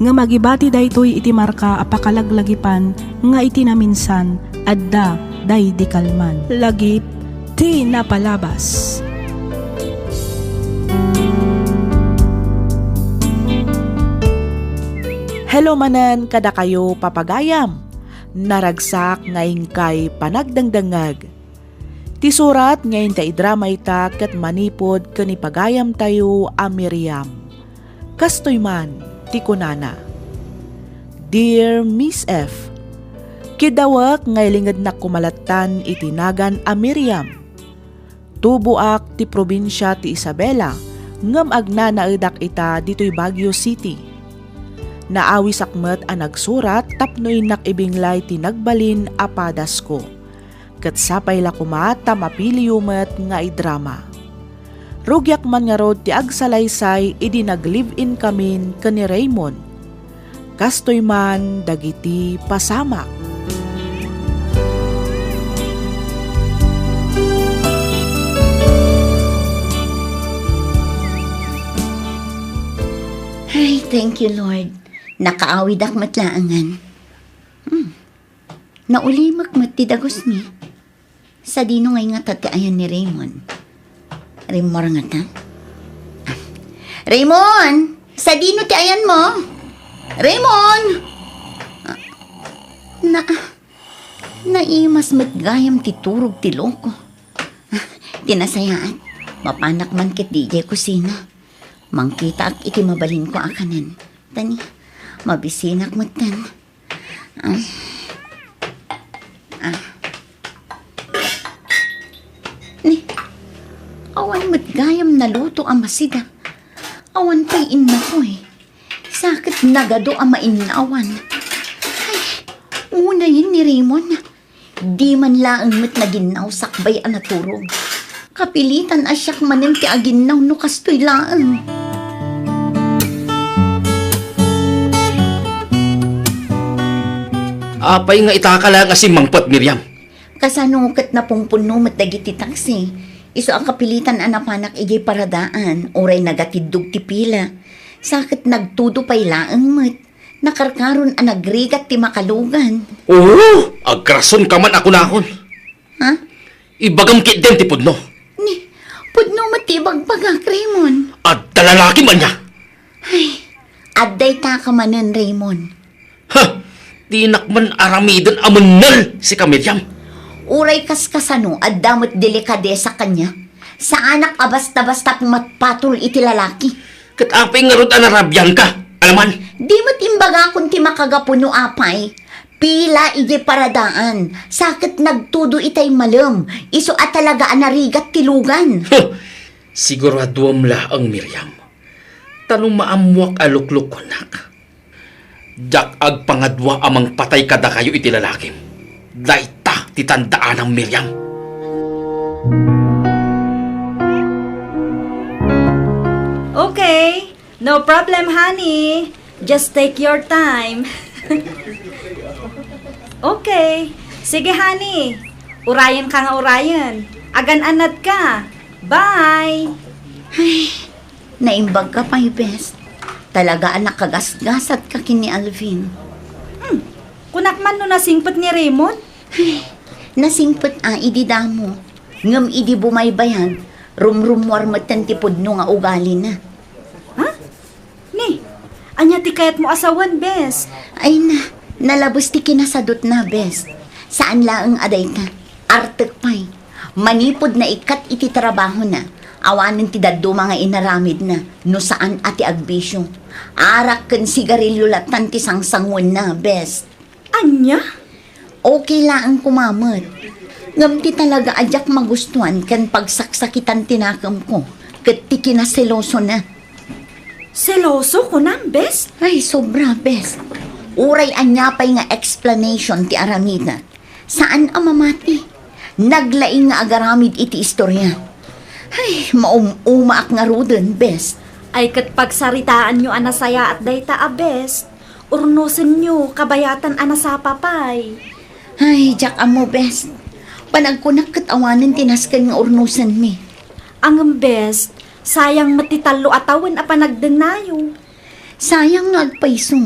Nga magibati daytoy iti marka apakalaglagipan nga iti naminsan adda day di kalman. Lagip ti napalabas. Hello manen kada kayo papagayam. Naragsak ngayon kay panagdangdangag. Ti surat ngayon ta idrama ita ket manipod kani pagayam tayo a Miriam. Kastoy man ti kunana. Dear Miss F, kidawak ngay lingad na kumalatan itinagan a Miriam. Tubuak ti probinsya ti Isabela ngem agnanaidak ita ditoy Baguio City. Naawi sakmet a nagsurat tapnoy nakibinglay ti nagbalin a padas ko. Ket sapay la kumata mapiliyumet nga idrama. Rugyak man nga rod ti agsalaysay idi nag-live-in kamin kani Raymond. Kastoy man dagiti pasamak. Ay, thank you, Lord. Nakaawid ak matlaangan. Naulimak matidagos mi. Sa dino ngay nga tataayan ni Raymond. Raymond nga ta? Raymond! Sa dino ti ayan mo? Raymond! Naimas matgayam ti turog ti loko. Tinasayaan. Mapanak man kit DJ kusina. Mangkita ak iti mabalin ko akanan. Tani, mabisinak mo tan. Ni, awan mo't gayam na luto ang masida. Awan pa'y inna ko eh. Sakit nagado ang mainaawan. Ay, una yun ni Raymond. Di man laang mo't naginaw sakbay ang naturog. Kapilitan asyak manin ti aginaw no kastoy laang. Apay nga itakala nga si Mangpot, Miriam. Kasanukat na pong puno mat dagiti taksi. Iso ang kapilitan anapanak igi paradaan. Oray nagatidug ti pila. Sakit nagtudo pa'y laang mat. Nakarkaron ang nagrigat ti makalugan. Oo, agrason ka man ako nakon. Ha? Ibagam kit din ti pudno. Ni, pudno matibag pagak, Raymond. At talalaki man niya. Ay, adday ta ka manen, Raymond. Ha! Tinak man aramidan amunal si Miriam. Uray kaskasano at damot delikadesa kanya. Sa anak abasta-basta pumatpatol iti lalaki. Katapay nga rod anarabyan ka, alaman. Di mo timbaga kung ti makagapuno apay. Pila iti paradaan. Sakit nagtudo itay malam. Iso at talaga anarigat tilugan. Huh! Siguraduam la ang Miriam. Tanong maamwak alukluk ko nak. Jak ag pangadwa amang patay kada kayo iti lalakim. Daita titandaan ng Miriam. Okay, no problem, honey. Just take your time. Okay, sige, honey. Urayan ka nga urayan. Agan-anad ka. Bye! Naimbag ka pa'y best. Talaga anak kagasgasat ka kini Alvin. Kunak man no nasingpot ni Raymond? Nasingpet idi damo. Ngam idi bumaybayag. Rumrumwar matantipod no nga ugali na. Ha? Ni, anya ti kayat mo asawan, bes. Ay na, nalabos ti kinasadot na best. Saan laang aday ka? Artek pa'y. Manipod na ikat iti trabaho na. Awanin ti daddo mga inaramid na. No saan ati agbisyo. Arak kan sigarilyo latan ti sangsangwan na best. Anya? Okay lang kumamot. Ngam ti talaga adyak magustuhan kan pagsaksakitan tinakam ko. Kat ti kinaseloso na. Seloso ko na, bes? Ay, sobra, best. Uray anyapay nga explanation ti aramida. Saan ang mamati? Naglaing nga agaramid iti istorya. Ay, umaak nga ruden, best. Ay kat pagsaritaan nyo anasaya at dayta a best. Urnusin nyo, kabayatan anasapapay. Ay, jak amo, best. Panagkunak katawanan tinaskan nga urnusan mi. Ang best, sayang matitalo atawan a panagdenayo. Sayang nga agpaiso.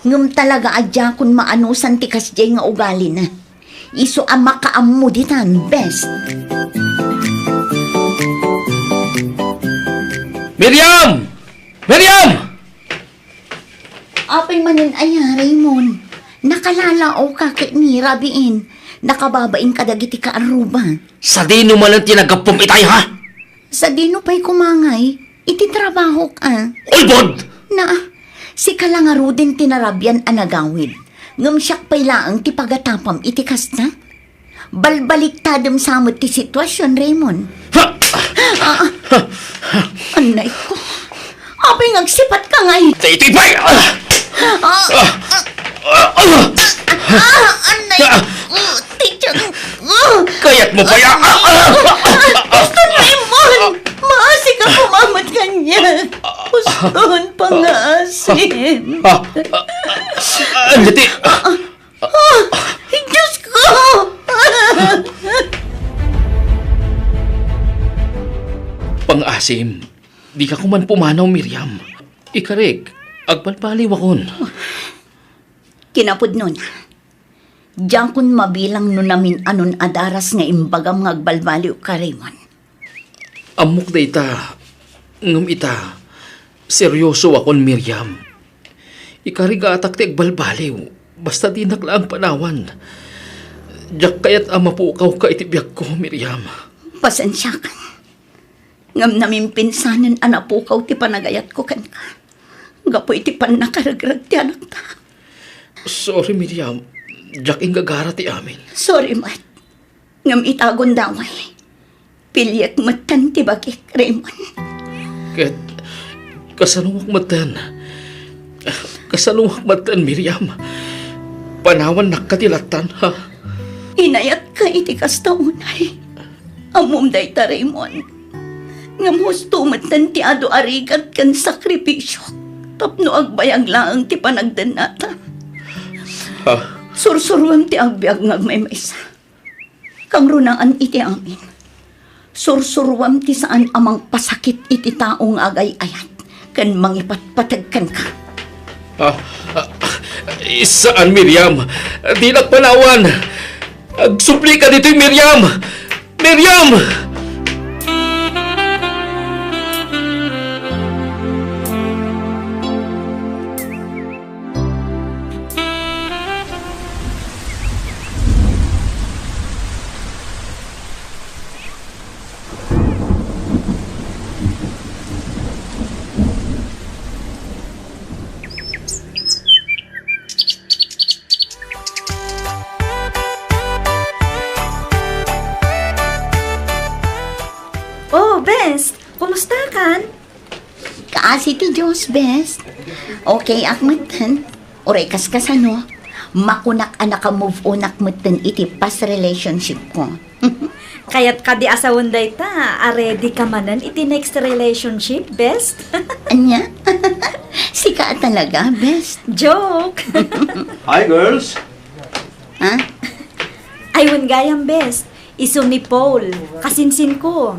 Ngam talaga adya kun maanusan ti kasjay nga ugali na. Iso ang makaammo ditan, best. Miriam! Miriam! Apay manin aya, Raymond. Nakalalao ka kay ni Rabiin. Nakababain ka dagiti ka aruba. Sa dino man ang tinagapong itay, ha? Sa dino pa'y kumangay, iti trabaho ka. Ulbod! Na, si kalangaro din tinarabyan anagawid. Ngam siyak pa'y laang ti pagatapam iti kasta. Balbaliktadam samot ti sitwasyon, Raymond. Ha! Anay ko. Apay ngagsipat ka ngay. Ito'y pa'y! Anay ko. Teacher. Kaya't mo pa ya! Gusto Raymond. Maasi ka pumamat kanya. Gustoon pa nga asim. Anditi! Diyos ko. Pang-asim, di ka kuman pumanaw, Miriam. Ikarig, agpalpaliw akon. Kinapod nun. Diyan kun mabilang nun namin anon adaras nga imbagam nga agbalbaliw ka, Raymond. Amok da ita, ngam ita, seryoso akon, Miriam. Ikarig atak ti agbalbaliw, basta di naklaang panawan. Diyak kaya't amapukaw ka itibiyag ko, Miriam. Pasensya ka. Ngam namin pinsanan anapukaw ti panagayat ko kan ka. Gapoy ti pan nakaragrag ti anak ta. Sorry, Miriam. Jack gagara ti amin. Sorry, Mat. Ngam itagon daway. Pilyak matan ti bagik, Raymond. Ket, kasalungak matan. Kasalungak matan, Miriam. Panawan nakatilatan, ha? Inayat ka iti kasta unay. Amom day ta, Raymond. Ngam husto matan ti ado arigat kan sakripisyo. Tapno agbayag laang ti panagdan nata. Ha? Sursurwam ti agbyag ngagmaymaysa. Kang runaan iti amin. Sursurwam ti saan amang pasakit iti taong agay-ayat. Kan mangipatpatagkan ka. Saan, Miriam? Di nagpanawan. Agsupli ka dito, Miriam! Miriam! Oh, Best! Kumusta kan? Kaasi ti Diyos, best. Okay, akmatan. Oray kaskasano. Makunak anak ka move on akmatan iti past relationship ko. Kayat ka di asawon day ta, ready ka manan iti next relationship, Best? Anya? Sika talaga, best. Joke! Hi, girls. Ha? Ayun gayam, Best. Iso ni Paul, kasinsin ko.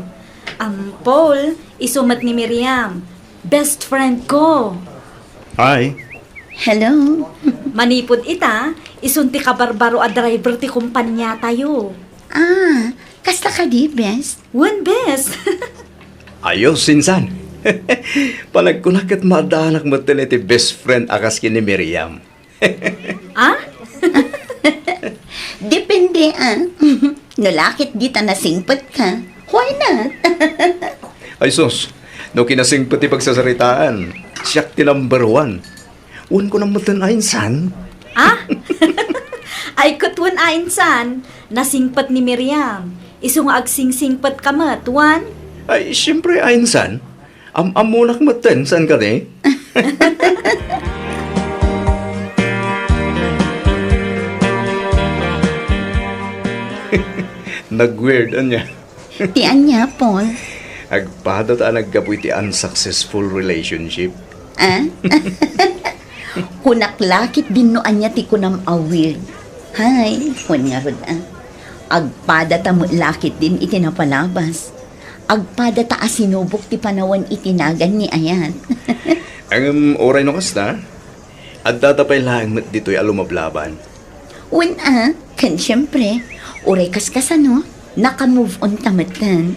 Ang Paul, isumat ni Miriam. Best friend ko. Hi. Hello? Manipod ita, isunti ka barbaro a driver ti kumpanya tayo. Ah, kasta ka di, best? One Best. Ayos, sinsan. Panagkunak at madanak mo ti best friend akas kini Miriam. Ah? Depende, ah. Nalakit di ta nasingpat ka. Why not? Ay sus, no kinasing pati pagsasaritaan. Siyak ti number 1. Un ko nang matanayin, san? Ah? Ay kutwan ainsan, nasingpat ni Miriam. Iso nga agsingsingpat kamat, Juan. Ay, siyempre, ayin, san? Amunak matan, san ka ni? Nag-weird, anya. Ti anya, Paul. Agpada ta naggapoy ti unsuccessful relationship. Ah? Kunaklakit din no anya ti kunam awil. Hay, kun nga rod ah. Agpada ta mo lakit din iti napalabas. Agpada ta asinubok ti panawan itinagan ni Ayan. Ang oray no kasta, at datapay lang met dito'y alumablaban. Wen ah, kan siyempre, uray kaskasano, naka-move on tamatan.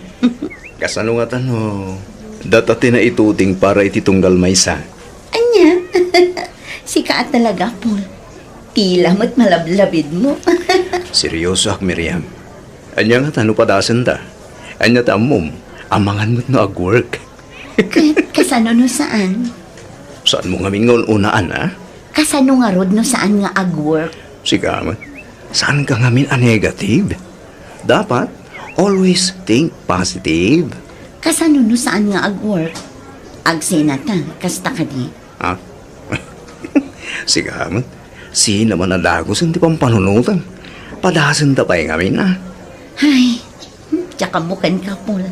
Kasano nga tano, datati na ituting para ititunggal maysa. Anya? Sika talaga, Paul. Tila mo't malablabid mo. Seryoso ak, Miriam. Anya nga tano padasan ta. Anya ta mom, amangan mo't no ag-work. Kasano no saan? Saan mo nga mingon unaan, ha? Kasano nga rod no saan nga ag-work? Sige, man. Saan ka nga min a negative? Dapat, always think positive. Kasano no saan nga ag-work? Agsinata, kasta ka di. Ha? Sige, man. Si naman na dagos hindi pang panunutan. Padasan ta pa yung amin, ha? Ay, tsaka bukan ka, Paul.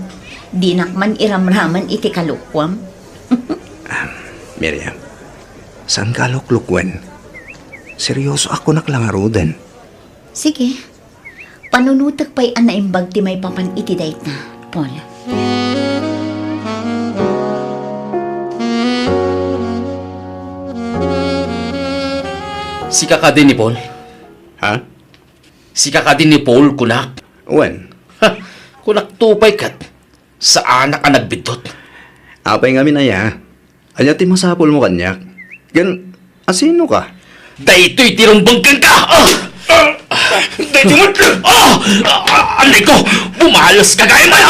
Di nakman iramraman iti kalukwam. Miriam, saan ka luklukwen? Seryoso ako naklangarudan. Sige, panunutag pa'y anaimbag ti may papan iti dayta, Paul. Sika ka din ni Paul. Ha? Sika ka din ni Paul, kunak. Wen? Ha? Kunak tupay kat. Sa anak ka nagbidot. Apay nga minaya. Anya ti masapol mo kanyak. Gan, asino ka? Dahito'y tirumbangkan ka! Ah! Dahil mo! Anay ko! Bumalas ka gaya man!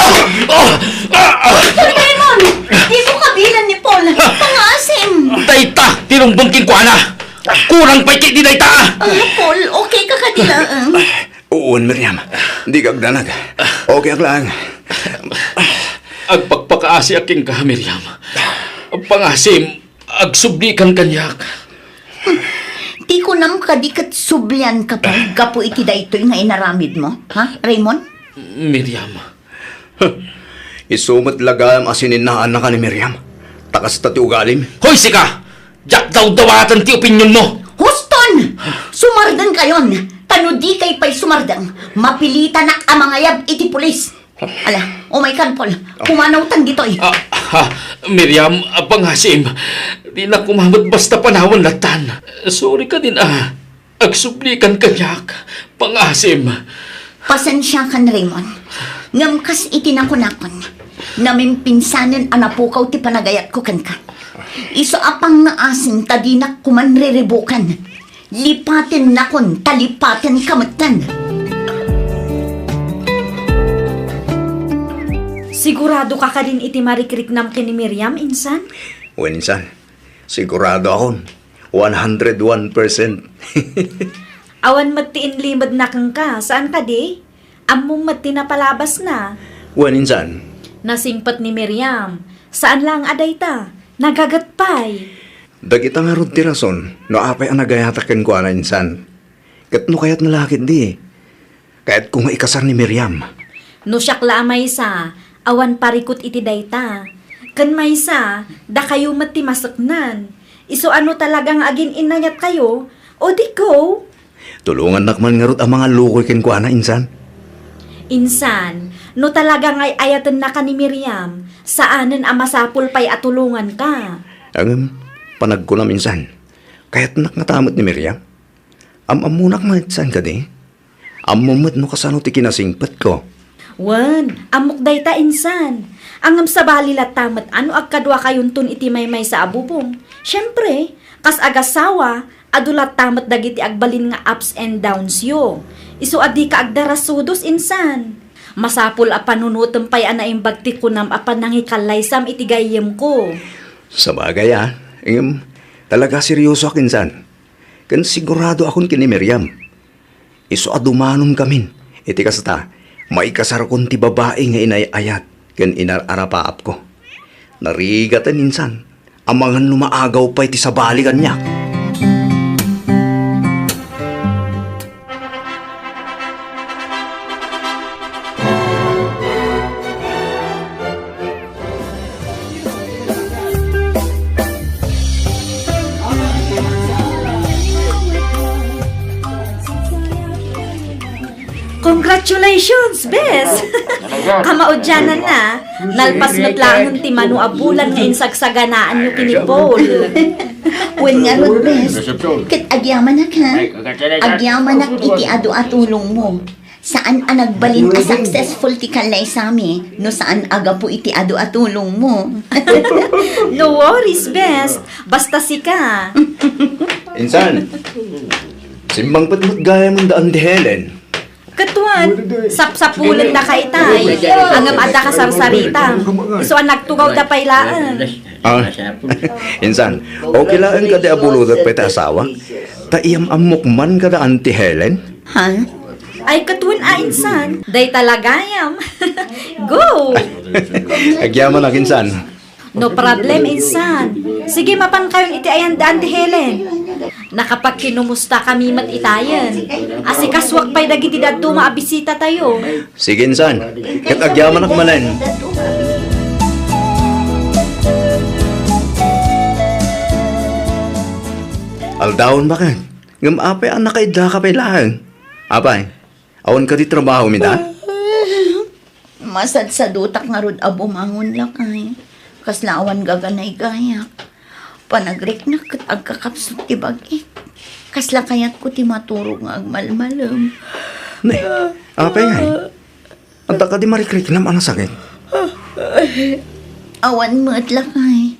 Raymond, di mo kabilan ni Paul. Pangasim. Dayta! Tinumbong ko na! Kurang pa di dayta! Paul, okay ka kadilaan. Uwan, Miriam. Di ka agdanag. Okay ak lang. Agpagpakaasi aking ka, Miriam. Ang pangasim, agsublikan kanyak. Di ko nam kadikat sublian ka pa. Gapo iti daytoy nga inaramid mo. Ha, Raymond? Miriam. Isumat lagam asininaan na ka ni Miriam. Takas tati ugalim. Hoy, sika! Jack daw dawatan ti opinyon mo! Houston! Sumardan kayon. Tanudi kay pa'y sumardan. Mapilitan na ang mga yab iti pulis. Ala, oh my God, Paul. Kumanaw tan ditoy. Miriam, pangasim, di na kumamot basta panawan latan. Sorry ka din agsublikan kanyak. Pangasim. Pasensya kan, Raymond. Ngamkas itinakon-akon. Namimpinsanin anapukaw ti panagayat ko kan ka. Iso apang nga asim tadinak kumanriribukan. Lipatin nakon, talipatin kamatan. Sigurado ka din iti marikriknam ken ni Miriam, insan? Winsan, sigurado akon. 101%. Awan matiin limad na kang ka. Saan ka di? Among mati na palabas na. Winsan, Nasingpat ni Miriam. Saan lang aday ta? Nagagatpay. dagita nga rod ti rason, no apay ang nagayatakan ko na insan. Kat no kayat nalakit di. Kaya't kung ikasar ni Miriam. No siyak la maysa, awan parikot iti dayta. Kan maysa, da kayo mati masaknan. Iso ano talagang agin inayat kayo? O di ko? Tulungan nakman nga rod ang mga lukoy ken ko na insan. Insan, no talaga ngay ayatan na ka ni Miriam, saanen ang masapul pa'y atulungan ka? Ang panag ko na minsan. Kaya't naknatamot ni Miriam. Amunak maitsan ka di. Amumot no kasano ti kinasingpat ko. Wan, amok day ta insan. Angam sa balilat tamat ano agkadwa kayuntun iti maymay sa abubong. Siyempre, kas agasawa, adulat tamat dagiti agbalin nga ups and downs yo. Isu adi ka agdarasudos insan. Masapul a panunutem pay anaimbag ti kunam a panangikalaysam iti gayem ko. Sa bagay talaga seryoso akin san. Kan sigurado akon kini Miriam. Iso adumanon kamin. Iti kasta, maikasar kon ti babae nga inayayat ken inararapaap ko. Narigatan insan. Amangan lumaagaw pa iti sabali kanyak. Congratulations, Bes! Kamaudyanan na. Nalpas lang ti manu abulan nga insagsaganaan nyo kini Paul. Wen nga rod, bes. Kat agyaman na ka. Agyaman na iti adu-atulong mo. Saan ang nagbalin ka successful ti kalay sami? No saan aga po iti adu-atulong mo? No worries, Bes. Basta sika. Insan, simbang patmut gaya mong daan di Helen. Katuan, sapsapulan na kay tay. Angam ada ka sarsarita. Iso ang nagtugaw da paylaan. Insan, okay lang ka di abulod at pwede asawa? Taiyam amok man ka da Auntie Helen? Ha? Ay katuan insan. Day talagayam. Go! Agyaman na insan. No problem, insan. Sige, mapan kayon iti ayan daan ti Helen. Nakapag kinumusta kami mat itayan. Asikaswak pa'y dagiti dadto maabisita tayo. Sige insan, kat agyaman na kamalan. Aldawon ba ka? Ngam apay ang nakaidla ka pa'y lahang. Apay, awan ka di trabaho mi da? Masad sa dutak nga rod abumangon lakay. Kaslaawan gaganay gayak. Panagrek na kat agkakapsot ti bagit. Kasla kayat ko ti maturog nga agmalmalam. Ne, apay nga. Anta ka di marikrik nam ang sakit. Awan mo't lakay.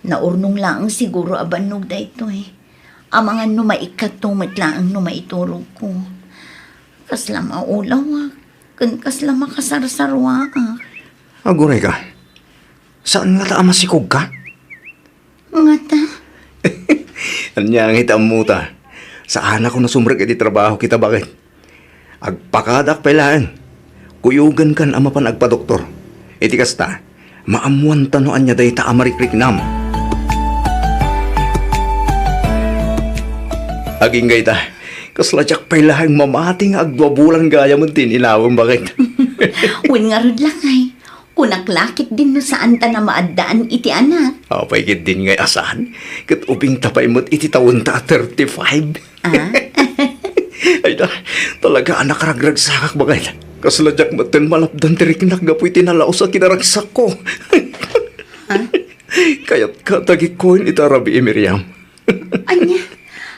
Naurnong laang siguro abanog da ito eh. Amangan no maikat tumat laang no maiturog ko. Kasla maulaw ah. Kan kasla makasarsarwa ah. Aguray ka. Saan nga ta masikog ka? Nga ta. Anya ang hitam mo ta. Saan ako nasumrek iti trabaho kita bakit? Agpakadak pailaan. Kuyugan kan ama pan agpa-doktor. Iti kasta, maamuan tanoan niya day ta amarikrik nam. Aging gay ta, kasladyak pailahang mamating agdwabulan gaya mo tinilawang bakit? Wen nga rod lang ay. Kunaklakit din no saan ta na maaddaan iti anak. Apay kit din ngay asahan. Kat uping tapay mo't iti taon ta 35. Ah? Ay da, talaga anak ragrag sakak bakit? Kasladyak maten malapdan tirikinak gapoy tinalaos sa kinaragsak ko. Kaya't katagikoin itarabi Miriam. Anya,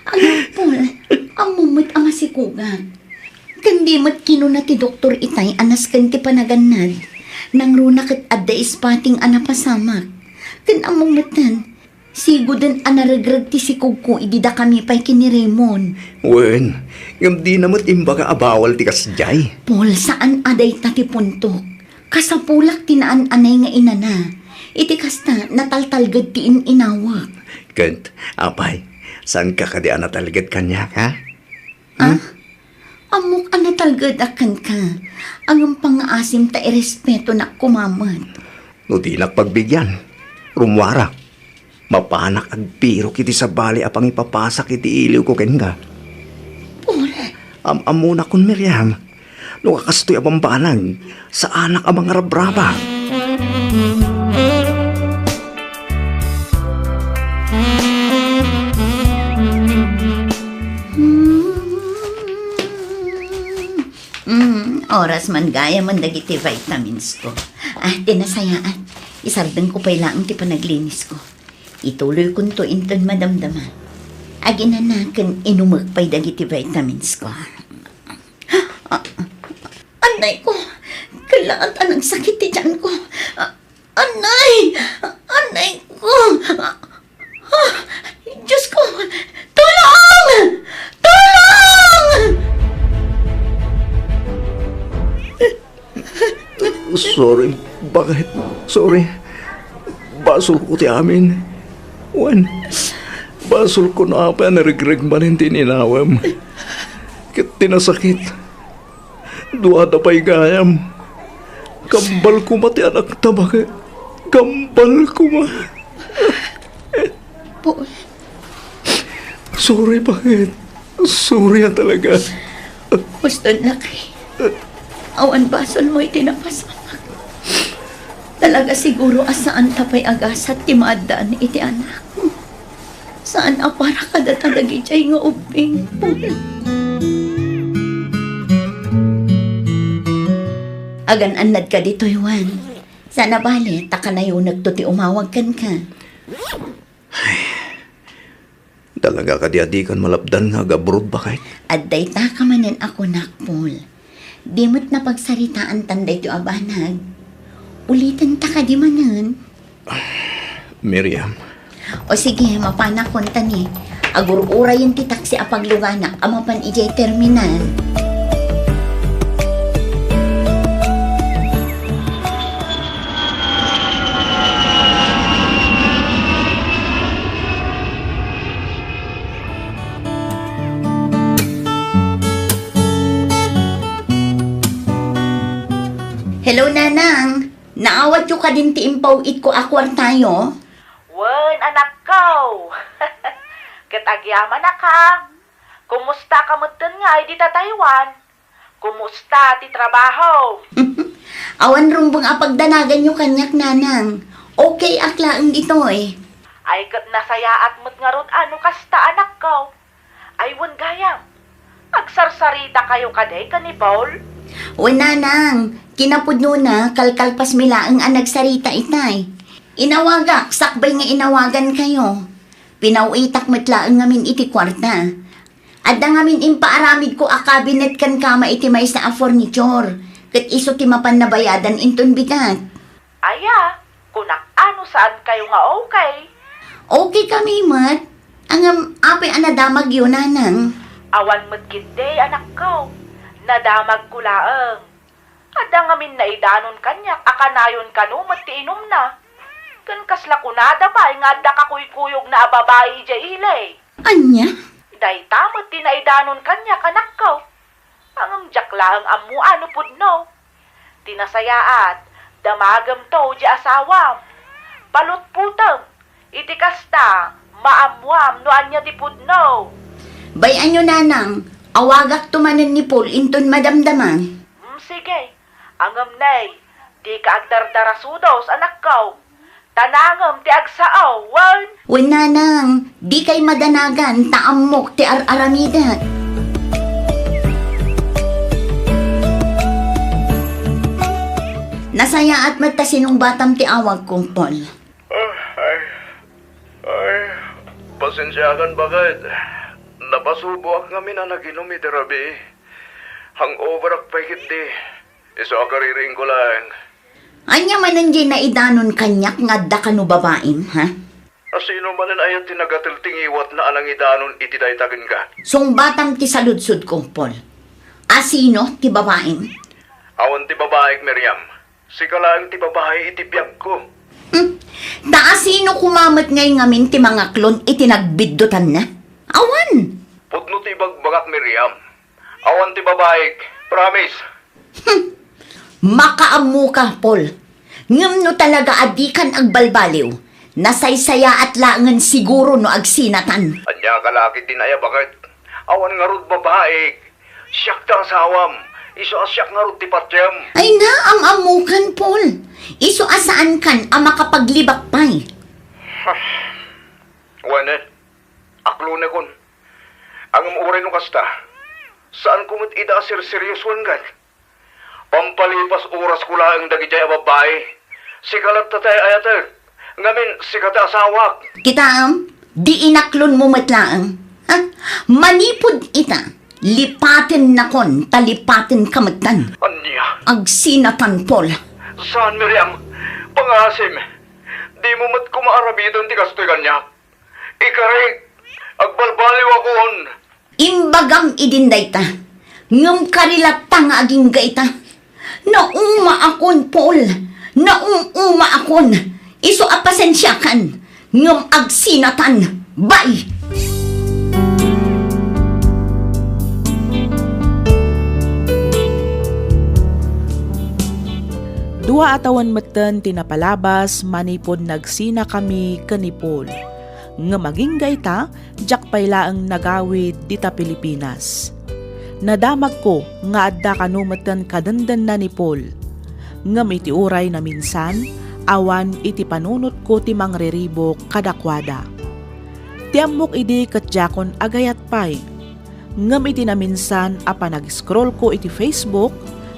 ang Paul, ang mumit ang masikugan. Kandi mat kino na ti doktor itay anas kan ti panaganad. Nang runakit adda ispating anapasamak. Kan ang mumatan, sigo din anaragrag ti sikog ko idida kami pa'y kini Raymond. Wen, ngam di namat imbaga abawal ti kasjay. Paul, saan aday tati puntok? Kasapulak tinaan anay nga inana. Iti kasta nataltalgad ti inawak. Kent, apay, saan ka kadi anatalagad kanya, ha? Amok anatalgad akan ka. Ang pang-asim ta irespeto na kumamat. No di pagbigyan. Rumwara. Mapanak agpiro kiti sa bali apang ipapasak iti iliw ko ken nga. Paul, Amuna kun Miriam. No kakastoy abambanag sa anak amang rabraba. Oras man gaya man dagiti vitamins ko. Tinasayaan. Isardeng ko pailaang ti panaglinis ko. Ituloy kun to inton madamdama. Aginanakan inumag pa'y dagiti vitamins ko. Anay ko! Kailangan anang sakit ti tiyan ko. Anay! Anay ko! Diyos ko! Tulong! Tulong! Sorry, bakit? Sorry. Basol ko ti amin. Wan, basol ko na pa narigreg man hindi ninawam. Kit tinasakit. Duwada pa'y gayam. Kambal ko mati anak ta bakit? Kambal ko ma. Paul. Sorry, bakit? Sorry talaga. Basta na kay. Awan basol mo itinapasamak. Talaga siguro asaan tapay agasat ti maadaan iti anak. Saan apara kada talagi jay nga ubing. Agan anad ka dito, Juan. Sana bali, takanayunag to ti umawag kan ka. Talaga ka di-adikan malapdan nga gabrod bakit? Adday ta ka manen ako nakpol. Di mo't napagsaritaan tanday ti abanag. Ulitin ta ka di manen. Miriam. O sige, mapanakon ta ni. Agur-ura yung ti taksi apagluganak amapan ijay terminal. Hello, Nanang. Naawat yung ka din ti impaw it ko akwar tayo? Wen, anak ko. Katagyaman na ka. Kumusta ka mutin nga di ta Taiwan? Kumusta ti trabaho? Awan rumbang apagdanagan yung kanyak, Nanang. Okay aklaang dito eh. Ay kat nasayaat mo't nga ron ano kasta anak ko. Ay wen gayam. Agsarsarita kayo kaday ka ni Paul? O Nanang, kinapudno na kalkalpas mila ang anagsarita itay. Inawagak, sakbay nga inawagan kayo. Pinawitak matlaan ngamin iti kwarta. Adda ngamin impaaramid ko a cabinet kan kama iti may sa a furniture. Kat iso ti mapan na bayadan inton bigat. Aya, kunak ano saan kayo nga okay? Okay kami, Mat. Ang ape anadamag yun, Nanang. Awan mo't gindi anak ko. Nadamag ko laeng. Ada ngamin na idanon kanyak, akanayon kanumat ti inom na. Kan kasla kunada pa, nga da kakuyukuyog na babae ija ilay. Anya? Day tamot ti na idanon kanyak, anak ko. Ang jaklaang amu ano pudno. Tinasayaat, damagam to di asawam. Palot putang, iti kasta, maamwam no anya ti pudno. Bayan nyo nanang, awagak tumanan ni Paul inton madamdaman. Sige, angam nay, di ka agdardarasudos anak ko. Tanangam ti agsaaw, wan. Wen nanang, di kay madanagan taamok ti ar-aramidat. Nasaya at matasinong batam ti awag kong Paul. Pasensyakan bagad. Napasubo ak ngamin na naginom iti rabi. Hangover ak pahigit di. Iso akariring ko lang. Anya manan di na idanon kanyak nga da kanu babaim, ha? Asino manan ayan tinagatilting iwat na alang idanon iti daytagin ka. Song batam ti saludsud kong Paul. Asino ti babaim? Awan ti babaeng Miriam. Sika lang ti babae iti biyag ko. Asino kumamat ngay ngamin ti mga klon iti nagbiddutan na? Awan! Pudno ti bagbagak Miriam. Awan ti babae. Promise. Makaamu ka, Paul. Ngam no talaga adikan agbalbaliw. Nasaysaya at langan siguro no agsinatan. Anya kalaki tinaya bakit? Awan nga rod babae. Siyak ta asawam. Iso asyak nga rod ti patyam. Ay na, ang amukan, Paul. Iso asaan kan ang makapaglibak pa'y. Wanet. Aklo na kun. Ang umuray no kasta. Saan kumot ida seryoswan gat? Pampalipas oras ko lang dagijay babae. Sikalat tatay ayatag. Ngamin sikata asawak. Kita, di inaklon mo matlaang. Ha? Manipod ita. Lipatin na kon, talipatin kamatan. Anya? Agsinatan, Paul. Saan, Miriam? Pangasim. Di mo mat kumaarabidon ti kastoy kanya. Ikarig. Agbalbaliw akon. Imbagang idinday ta. Ngam karilata nga aging gaita. Nauma akon, Paul. Nauma akon. Iso apasensyakan. Ngam agsinatan. Bye! Dua atawan meten tinapalabas manipod nagsina kami kanipol. Nga maging gayta, jak paylaang nagawid dita Pilipinas. Nadamag ko nga adda kanumeten kadandan na ni Paul. Ngam iti uray na minsan, awan iti panunot ko ti mangriribo kadakwada. Tiamok idi katjakon agayat pay. Ngam iti na minsan apa nag-scroll ko iti Facebook,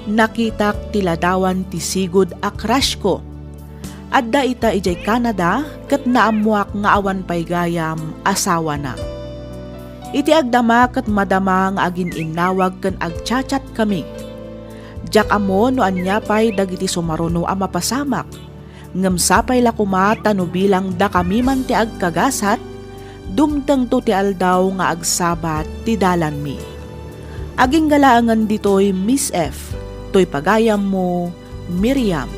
nakitak tiladawan ti sigud a crush ko. Adda ita ijay Canada ket naamuak nga awan pay gayam asawa na. Iti agdama ket madama nga agin inawag ken agchat-chat kami. Jak amo no anya pay dagiti sumaruno a mapasamak. Ngem sapay la kumata no bilang da kami man ti agkagasat, dumteng to ti aldaw nga agsabat ti dalan mi. Aging galaangan ditoy Miss F. To'y pagayam mo, Miriam.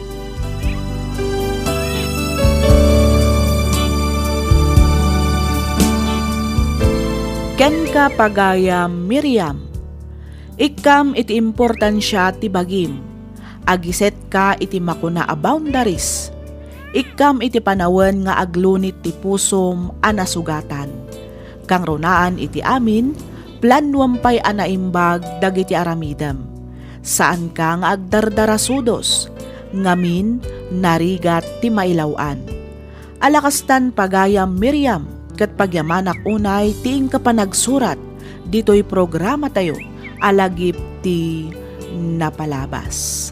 Ken ka pagayam, Miriam. Ikam iti importansya ti bagim. Agiset ka iti makuna a boundaries. Ikam iti panawen nga aglunit ti pusom anasugatan. Kang runaan iti amin, planwampay anaimbag dagiti aramidam. Saan ka nga agdardarasudos, ngamin narigat ti mailawan. Alakastan pagayam Miriam, kat pagyamanak unay tiing kapanagsurat, dito'y programa tayo, alagip ti napalabas.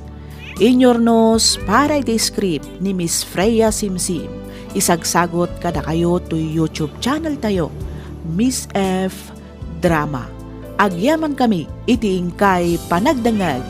Inyornos para iti script ni Miss Freya Simsim, isagsagot kada kayo to YouTube channel tayo, Miss F Drama. Agyaman kami iti ingkay panagdangag